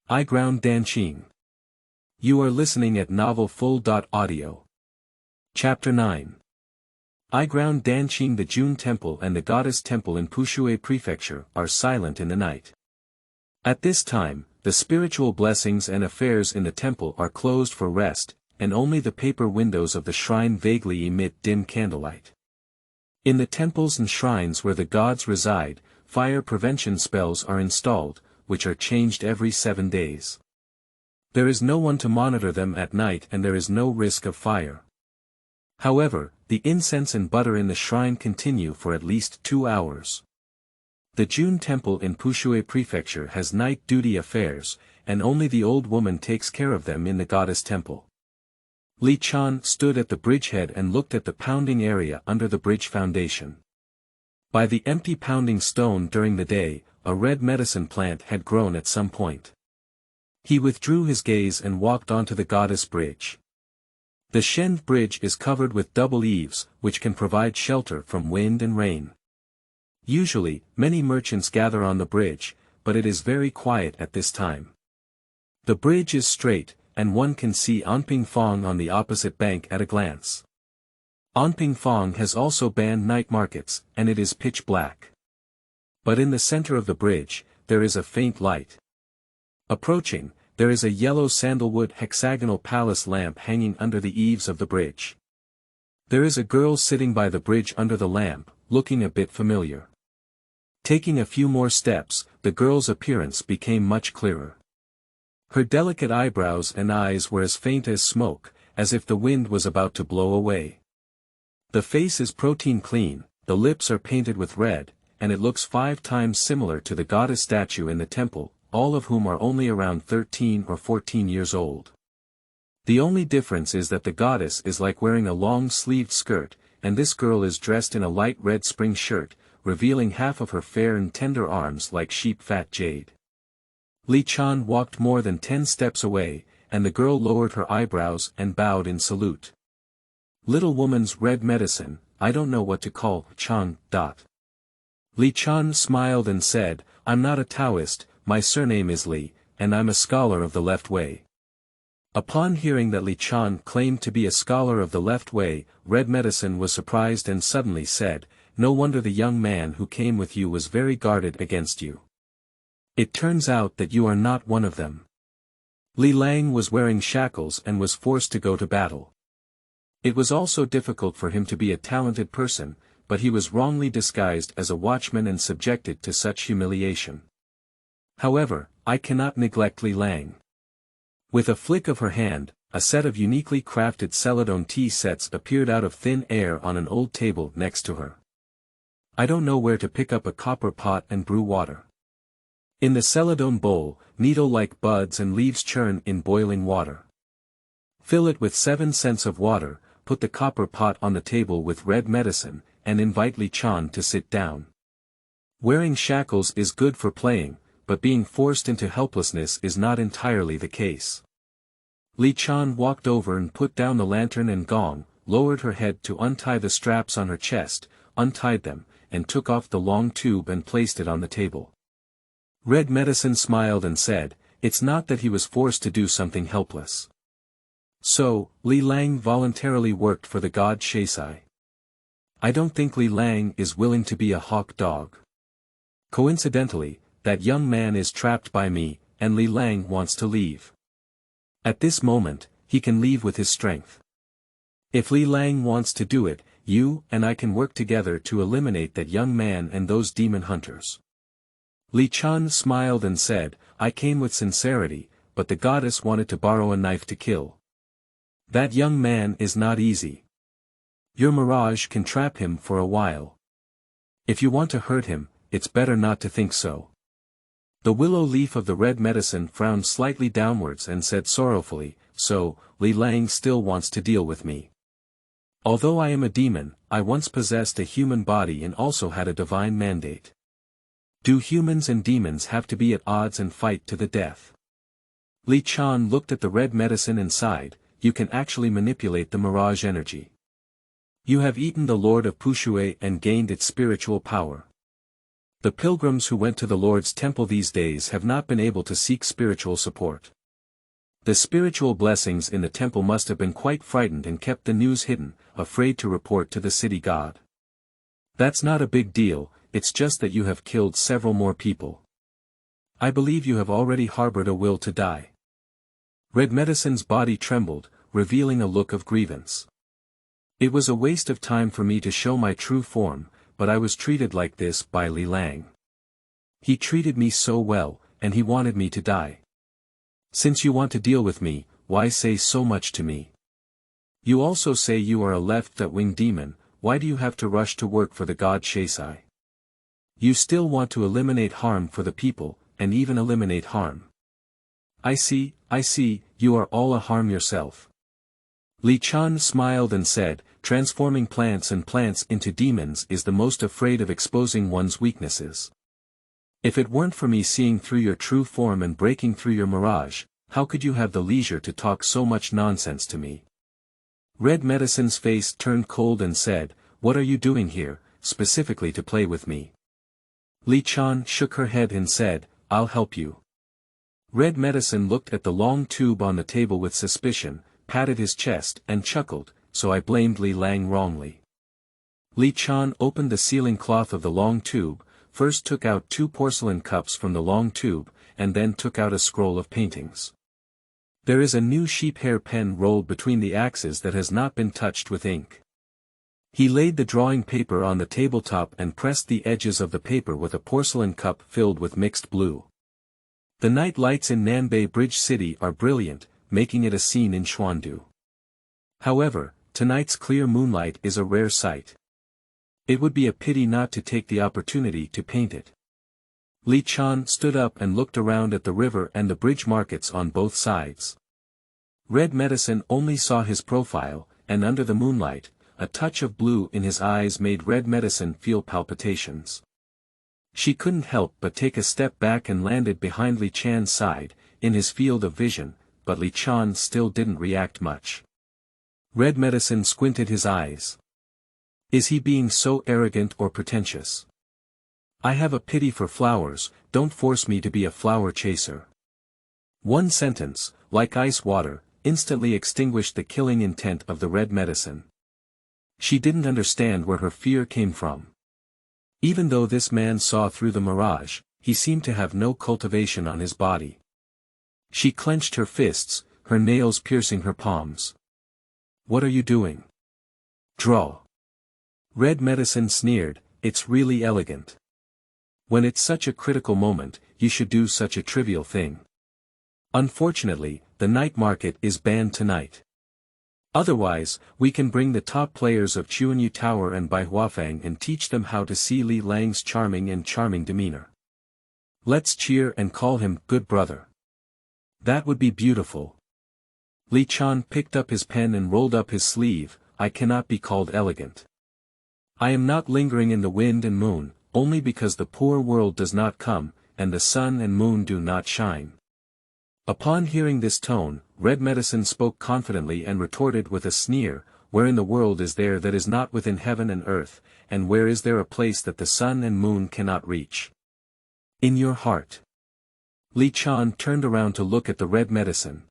Eyeground Danqing. You are listening at novelfull.audio. Chapter 9. Eyeground Danqing. The Jun Temple and the Goddess Temple in Pushui Prefecture are silent in the night. At this time, the spiritual blessings and affairs in the temple are closed for rest, and only the paper windows of the shrine vaguely emit dim candlelight. In the temples and shrines where the gods reside, fire prevention spells are installed, which are changed every 7 days. There is no one to monitor them at night and there is no risk of fire. However, the incense and butter in the shrine continue for at least 2 hours. The Jun Temple in Pushui Prefecture has night duty affairs, and only the old woman takes care of them in the goddess temple. Li Chan stood at the bridgehead and looked at the pounding area under the bridge foundation. By the empty pounding stone during the day, a red medicine plant had grown at some point. He withdrew his gaze and walked onto the goddess bridge. The Shen Bridge is covered with double eaves, which can provide shelter from wind and rain. Usually, many merchants gather on the bridge, but it is very quiet at this time. The bridge is straight, and one can see Anping Fong on the opposite bank at a glance. Anping Fong has also banned night markets, and it is pitch black. But in the center of the bridge, there is a faint light. Approaching, there is a yellow sandalwood hexagonal palace lamp hanging under the eaves of the bridge. There is a girl sitting by the bridge under the lamp, looking a bit familiar. Taking a few more steps, the girl's appearance became much clearer. Her delicate eyebrows and eyes were as faint as smoke, as if the wind was about to blow away. The face is protein clean, the lips are painted with red, and it looks 5 times similar to the goddess statue in the temple, all of whom are only around 13 or 14 years old. The only difference is that the goddess is like wearing a long-sleeved skirt, and this girl is dressed in a light red spring shirt, revealing half of her fair and tender arms like sheep-fat jade. Li Chan walked more than 10 steps away, and the girl lowered her eyebrows and bowed in salute. Little woman's red medicine, I don't know what to call Chang. Li Chan smiled and said, I'm not a Taoist, my surname is Li, and I'm a scholar of the left way. Upon hearing that Li Chan claimed to be a scholar of the left way, Red Medicine was surprised and suddenly said, no wonder the young man who came with you was very guarded against you. It turns out that you are not one of them. Li Lang was wearing shackles and was forced to go to battle. It was also difficult for him to be a talented person, but he was wrongly disguised as a watchman and subjected to such humiliation. However, I cannot neglect Li Lang. With a flick of her hand, a set of uniquely crafted celadon tea sets appeared out of thin air on an old table next to her. I don't know where to pick up a copper pot and brew water. In the celadon bowl, needle-like buds and leaves churn in boiling water. Fill it with 7 cents of water, put the copper pot on the table with Red Medicine, and invite Li Chan to sit down. Wearing shackles is good for playing, but being forced into helplessness is not entirely the case. Li Chan walked over and put down the lantern and gong, lowered her head to untie the straps on her chest, untied them, and took off the long tube and placed it on the table. Red Medicine smiled and said, it's not that he was forced to do something helpless. So, Li Lang voluntarily worked for the god Shaisai. I don't think Li Lang is willing to be a hawk dog. Coincidentally, that young man is trapped by me, and Li Lang wants to leave. At this moment, he can leave with his strength. If Li Lang wants to do it, you and I can work together to eliminate that young man and those demon hunters. Li Chan smiled and said, I came with sincerity, but the goddess wanted to borrow a knife to kill. That young man is not easy. Your mirage can trap him for a while. If you want to hurt him, it's better not to think so. The willow leaf of the Red Medicine frowned slightly downwards and said sorrowfully, so, Li Lang still wants to deal with me. Although I am a demon, I once possessed a human body and also had a divine mandate. Do humans and demons have to be at odds and fight to the death? Li Chan looked at the Red Medicine and sighed, you can actually manipulate the mirage energy. You have eaten the Lord of Pushui and gained its spiritual power. The pilgrims who went to the Lord's temple these days have not been able to seek spiritual support. The spiritual blessings in the temple must have been quite frightened and kept the news hidden, afraid to report to the city god. That's not a big deal, it's just that you have killed several more people. I believe you have already harbored a will to die. Red Medicine's body trembled, revealing a look of grievance. It was a waste of time for me to show my true form, but I was treated like this by Li Lang. He treated me so well, and he wanted me to die. Since you want to deal with me, why say so much to me? You also say you are a left-wing demon, why do you have to rush to work for the god Shaisai? You still want to eliminate harm for the people, and even eliminate harm. I see, you are all a harm yourself. Li Chan smiled and said, transforming plants and plants into demons is the most afraid of exposing one's weaknesses. If it weren't for me seeing through your true form and breaking through your mirage, how could you have the leisure to talk so much nonsense to me? Red Medicine's face turned cold and said, what are you doing here, specifically to play with me? Li Chan shook her head and said, I'll help you. Red Medicine looked at the long tube on the table with suspicion, patted his chest and chuckled, so I blamed Li Lang wrongly. Li Chan opened the sealing cloth of the long tube, first took out 2 porcelain cups from the long tube, and then took out a scroll of paintings. There is a new sheep hair pen rolled between the axes that has not been touched with ink. He laid the drawing paper on the tabletop and pressed the edges of the paper with a porcelain cup filled with mixed blue. The night lights in Nanbei Bridge City are brilliant, making it a scene in Xuandu. However, tonight's clear moonlight is a rare sight. It would be a pity not to take the opportunity to paint it. Li Chan stood up and looked around at the river and the bridge markets on both sides. Red Medicine only saw his profile, and under the moonlight, a touch of blue in his eyes made Red Medicine feel palpitations. She couldn't help but take a step back and landed behind Li Chan's side, in his field of vision, but Li Chan still didn't react much. Red Medicine squinted his eyes. Is he being so arrogant or pretentious? I have a pity for flowers, don't force me to be a flower chaser. One sentence, like ice water, instantly extinguished the killing intent of the Red Medicine. She didn't understand where her fear came from. Even though this man saw through the mirage, he seemed to have no cultivation on his body. She clenched her fists, her nails piercing her palms. What are you doing? Draw. Red Medicine sneered, it's really elegant. When it's such a critical moment, you should do such a trivial thing. Unfortunately, the night market is banned tonight. Otherwise, we can bring the top players of Xuanyu Tower and Bai Huafang and teach them how to see Li Lang's charming demeanor. Let's cheer and call him good brother. That would be beautiful. Li Chan picked up his pen and rolled up his sleeve. I cannot be called elegant. I am not lingering in the wind and moon, only because the poor world does not come, and the sun and moon do not shine. Upon hearing this tone, Red Medicine spoke confidently and retorted with a sneer, where in the world is there that is not within heaven and earth, and where is there a place that the sun and moon cannot reach? In your heart. Li Chan turned around to look at the Red Medicine.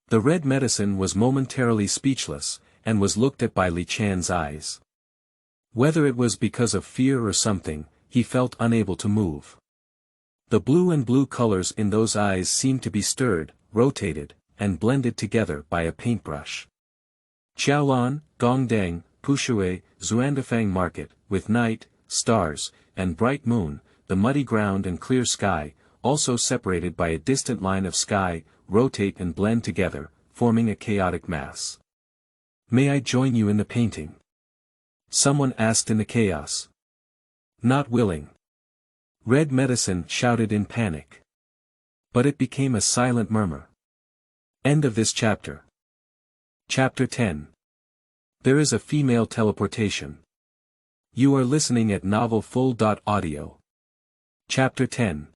The Red Medicine was momentarily speechless, and was looked at by Li Chan's eyes. Whether it was because of fear or something, he felt unable to move. The blue and blue colors in those eyes seemed to be stirred, rotated, and blended together by a paintbrush. Qiaolan, Gongdang, Pushui, Xuandafang Market, with night, stars, and bright moon, the muddy ground and clear sky, also separated by a distant line of sky, rotate and blend together, forming a chaotic mass. May I join you in the painting? Someone asked in the chaos. Not willing. Red Medicine shouted in panic. But it became a silent murmur. End of this chapter. Chapter 10. There is a female teleportation. You are listening at novelfull.audio. Chapter 10.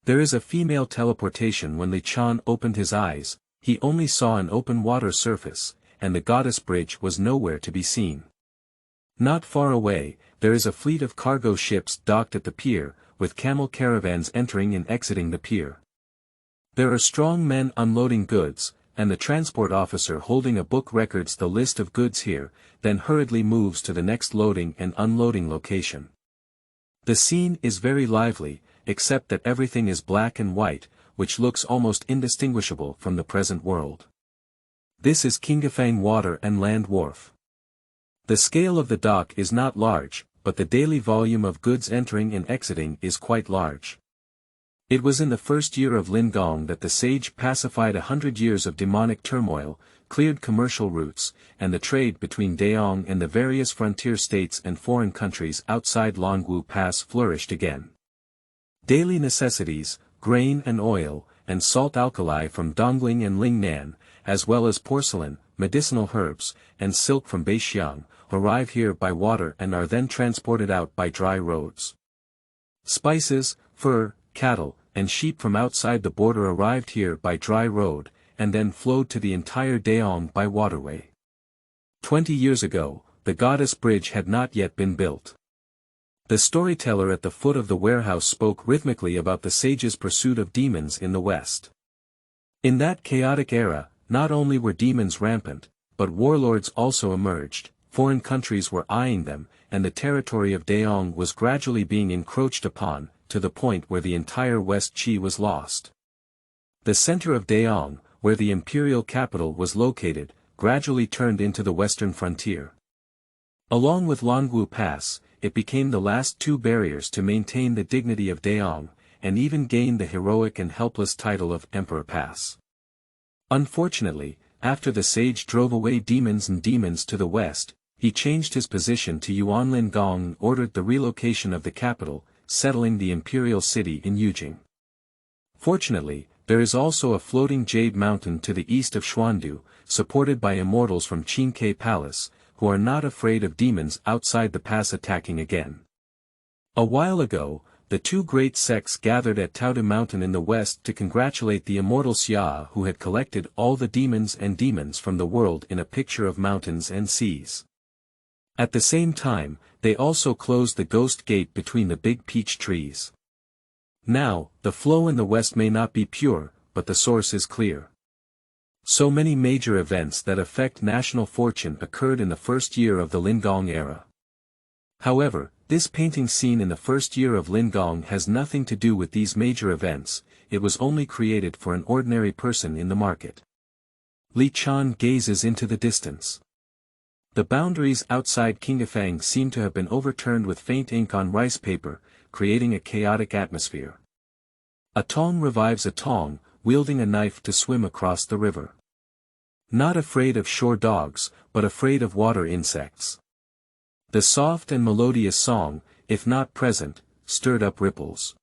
There is a female teleportation. When Li Chan opened his eyes, he only saw an open water surface, and the goddess bridge was nowhere to be seen. Not far away, there is a fleet of cargo ships docked at the pier, with camel caravans entering and exiting the pier. There are strong men unloading goods, and the transport officer holding a book records the list of goods here, then hurriedly moves to the next loading and unloading location. The scene is very lively, except that everything is black and white, which looks almost indistinguishable from the present world. This is Qingafang Water and Land Wharf. The scale of the dock is not large, but the daily volume of goods entering and exiting is quite large. It was in the first year of Lin Gong that the sage pacified 100 years of demonic turmoil, cleared commercial routes, and the trade between Daong and the various frontier states and foreign countries outside Longwu Pass flourished again. Daily necessities, grain and oil, and salt alkali from Dongling and Lingnan, as well as porcelain, medicinal herbs, and silk from Beixiang, arrive here by water and are then transported out by dry roads. Spices, fur, cattle, and sheep from outside the border arrived here by dry road, and then flowed to the entire Daong by waterway. 20 years ago, the goddess bridge had not yet been built. The storyteller at the foot of the warehouse spoke rhythmically about the sage's pursuit of demons in the West. In that chaotic era, not only were demons rampant, but warlords also emerged, foreign countries were eyeing them, and the territory of Daong was gradually being encroached upon, to the point where the entire West Qi was lost. The center of Daong, where the imperial capital was located, gradually turned into the western frontier. Along with Longwu Pass, it became the last two barriers to maintain the dignity of Daong, and even gained the heroic and helpless title of Emperor Pass. Unfortunately, after the sage drove away demons to the west, he changed his position to Yuanlin Gong and ordered the relocation of the capital, settling the imperial city in Yujing. Fortunately, there is also a floating jade mountain to the east of Xuandu, supported by immortals from Qingke Palace, who are not afraid of demons outside the pass attacking again. A while ago, the two great sects gathered at Taodu Mountain in the west to congratulate the immortal Xia who had collected all the demons from the world in a picture of mountains and seas. At the same time, they also closed the ghost gate between the big peach trees. Now, the flow in the west may not be pure, but the source is clear. So many major events that affect national fortune occurred in the first year of the Lingong era. However, this painting seen in the first year of Lingong has nothing to do with these major events, it was only created for an ordinary person in the market. Li Chan gazes into the distance. The boundaries outside Qingefang seem to have been overturned with faint ink on rice paper, creating a chaotic atmosphere. A Tong revives a Tong, wielding a knife to swim across the river. Not afraid of shore dogs, but afraid of water insects. The soft and melodious song, if not present, stirred up ripples.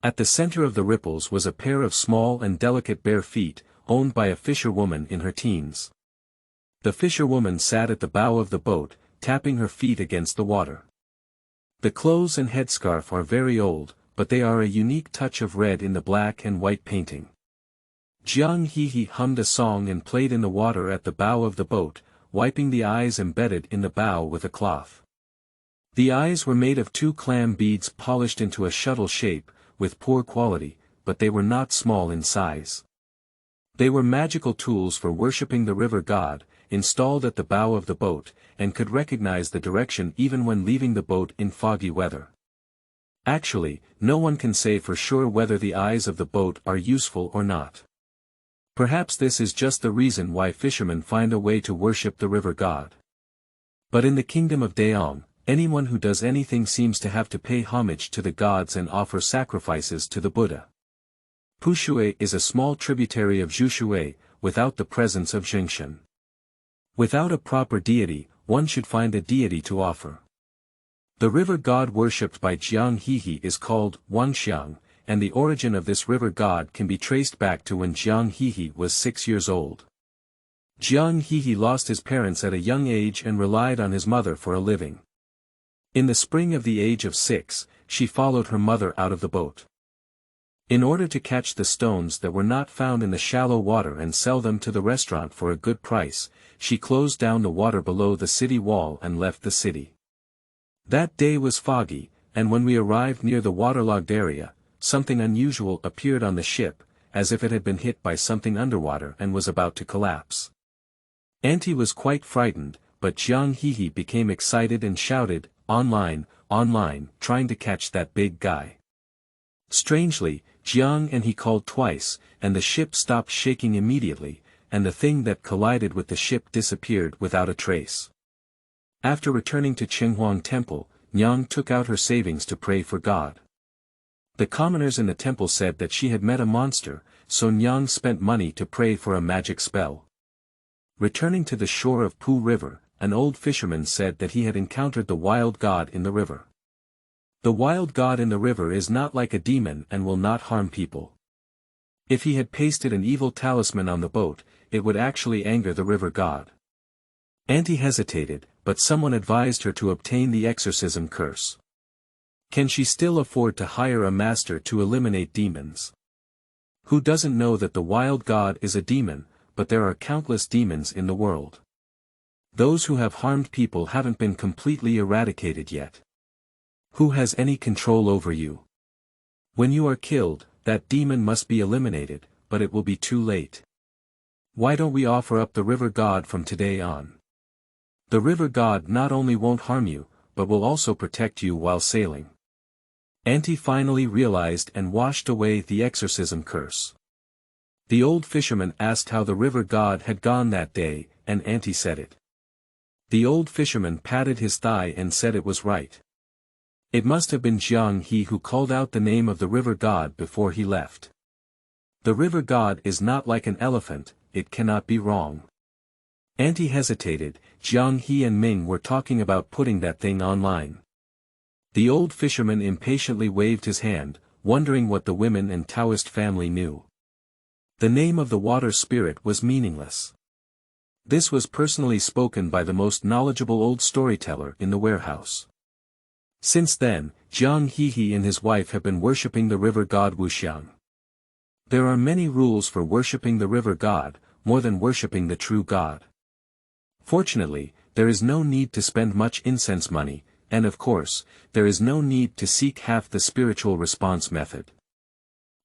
At the center of the ripples was a pair of small and delicate bare feet, owned by a fisherwoman in her teens. The fisherwoman sat at the bow of the boat, tapping her feet against the water. The clothes and headscarf are very old, but they are a unique touch of red in the black and white painting. Jiang Hehe hummed a song and played in the water at the bow of the boat, wiping the eyes embedded in the bow with a cloth. The eyes were made of two clam beads polished into a shuttle shape, with poor quality, but they were not small in size. They were magical tools for worshipping the river god, installed at the bow of the boat, and could recognize the direction even when leaving the boat in foggy weather. Actually, no one can say for sure whether the eyes of the boat are useful or not. Perhaps this is just the reason why fishermen find a way to worship the river god. But in the kingdom of Daong, anyone who does anything seems to have to pay homage to the gods and offer sacrifices to the Buddha. Pushui is a small tributary of Zhushui, without the presence of Zhengshen. Without a proper deity, one should find a deity to offer. The river god worshipped by Jiang Hehe is called Wanxiang, and the origin of this river god can be traced back to when Jiang Hehe was 6 years old. Jiang Hehe lost his parents at a young age and relied on his mother for a living. In the spring of the age of 6, she followed her mother out of the boat. In order to catch the stones that were not found in the shallow water and sell them to the restaurant for a good price, she closed down the water below the city wall and left the city. That day was foggy, and when we arrived near the waterlogged area, something unusual appeared on the ship, as if it had been hit by something underwater and was about to collapse. Auntie was quite frightened, but Jiang Hehe became excited and shouted, "Online, online," trying to catch that big guy. Strangely, Jiang and he called twice, and the ship stopped shaking immediately, and the thing that collided with the ship disappeared without a trace. After returning to Qinghuang Temple, Nyang took out her savings to pray for God. The commoners in the temple said that she had met a monster, so Nyang spent money to pray for a magic spell. Returning to the shore of Pu River, an old fisherman said that he had encountered the wild god in the river. The wild god in the river is not like a demon and will not harm people. If he had pasted an evil talisman on the boat, it would actually anger the river god. Auntie hesitated, but someone advised her to obtain the exorcism curse. Can she still afford to hire a master to eliminate demons? Who doesn't know that the wild god is a demon, but there are countless demons in the world. Those who have harmed people haven't been completely eradicated yet. Who has any control over you? When you are killed, that demon must be eliminated, but it will be too late. Why don't we offer up the river god from today on? The river god not only won't harm you, but will also protect you while sailing. Auntie finally realized and washed away the exorcism curse. The old fisherman asked how the river god had gone that day, and Auntie said it. The old fisherman patted his thigh and said it was right. It must have been Jiang He who called out the name of the river god before he left. The river god is not like an elephant, it cannot be wrong. Auntie hesitated. Jiang He and Ming were talking about putting that thing online. The old fisherman impatiently waved his hand, wondering what the women and Taoist family knew. The name of the water spirit was meaningless. This was personally spoken by the most knowledgeable old storyteller in the warehouse. Since then, Jiang He and his wife have been worshipping the river god Wuxiang. There are many rules for worshipping the river god, more than worshipping the true god. Fortunately, there is no need to spend much incense money, and of course, there is no need to seek half the spiritual response method.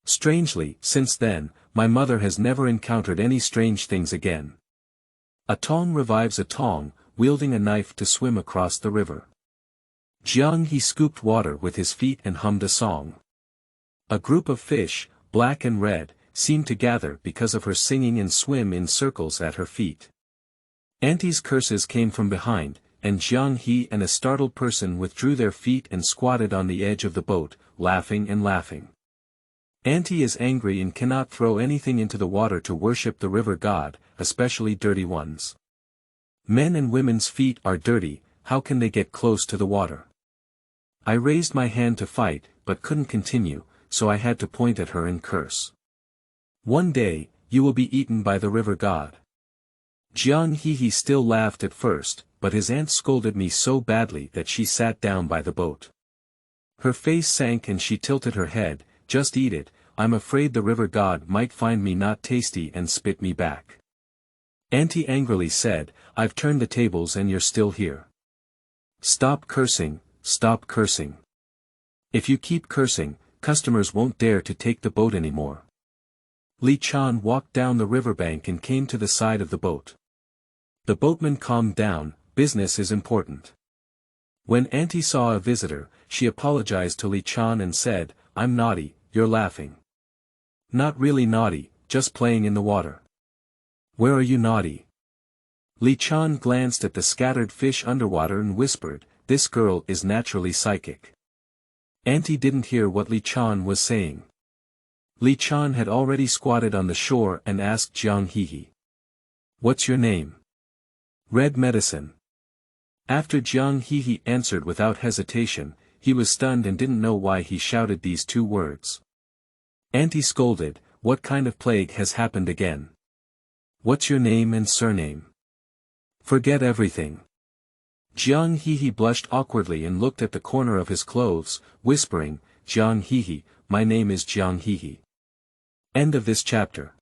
Strangely, since then, my mother has never encountered any strange things again. A Tong revives a Tong, wielding a knife to swim across the river. Jiang He scooped water with his feet and hummed a song. A group of fish, black and red, seemed to gather because of her singing and swim in circles at her feet. Auntie's curses came from behind, and Jiang He and a startled person withdrew their feet and squatted on the edge of the boat, laughing and laughing. Auntie is angry and cannot throw anything into the water to worship the river god, especially dirty ones. Men and women's feet are dirty, how can they get close to the water? I raised my hand to fight, but couldn't continue, so I had to point at her and curse. One day, you will be eaten by the river god. Jiang He still laughed at first, but his aunt scolded me so badly that she sat down by the boat. Her face sank and she tilted her head. Just eat it, I'm afraid the river god might find me not tasty and spit me back. Auntie angrily said, I've turned the tables and you're still here. Stop cursing, stop cursing. If you keep cursing, customers won't dare to take the boat anymore. Li Chan walked down the riverbank and came to the side of the boat. The boatman calmed down, business is important. When Auntie saw a visitor, she apologized to Li Chan and said, I'm naughty, you're laughing. Not really naughty, just playing in the water. Where are you naughty? Li Chan glanced at the scattered fish underwater and whispered, this girl is naturally psychic. Auntie didn't hear what Li Chan was saying. Li Chan had already squatted on the shore and asked Jiang He. What's your name? Red Medicine. After Jiang He answered without hesitation, he was stunned and didn't know why he shouted these two words. Auntie scolded, what kind of plague has happened again? What's your name and surname? Forget everything. Jiang He blushed awkwardly and looked at the corner of his clothes, whispering, Jiang He, my name is Jiang He. End of this chapter.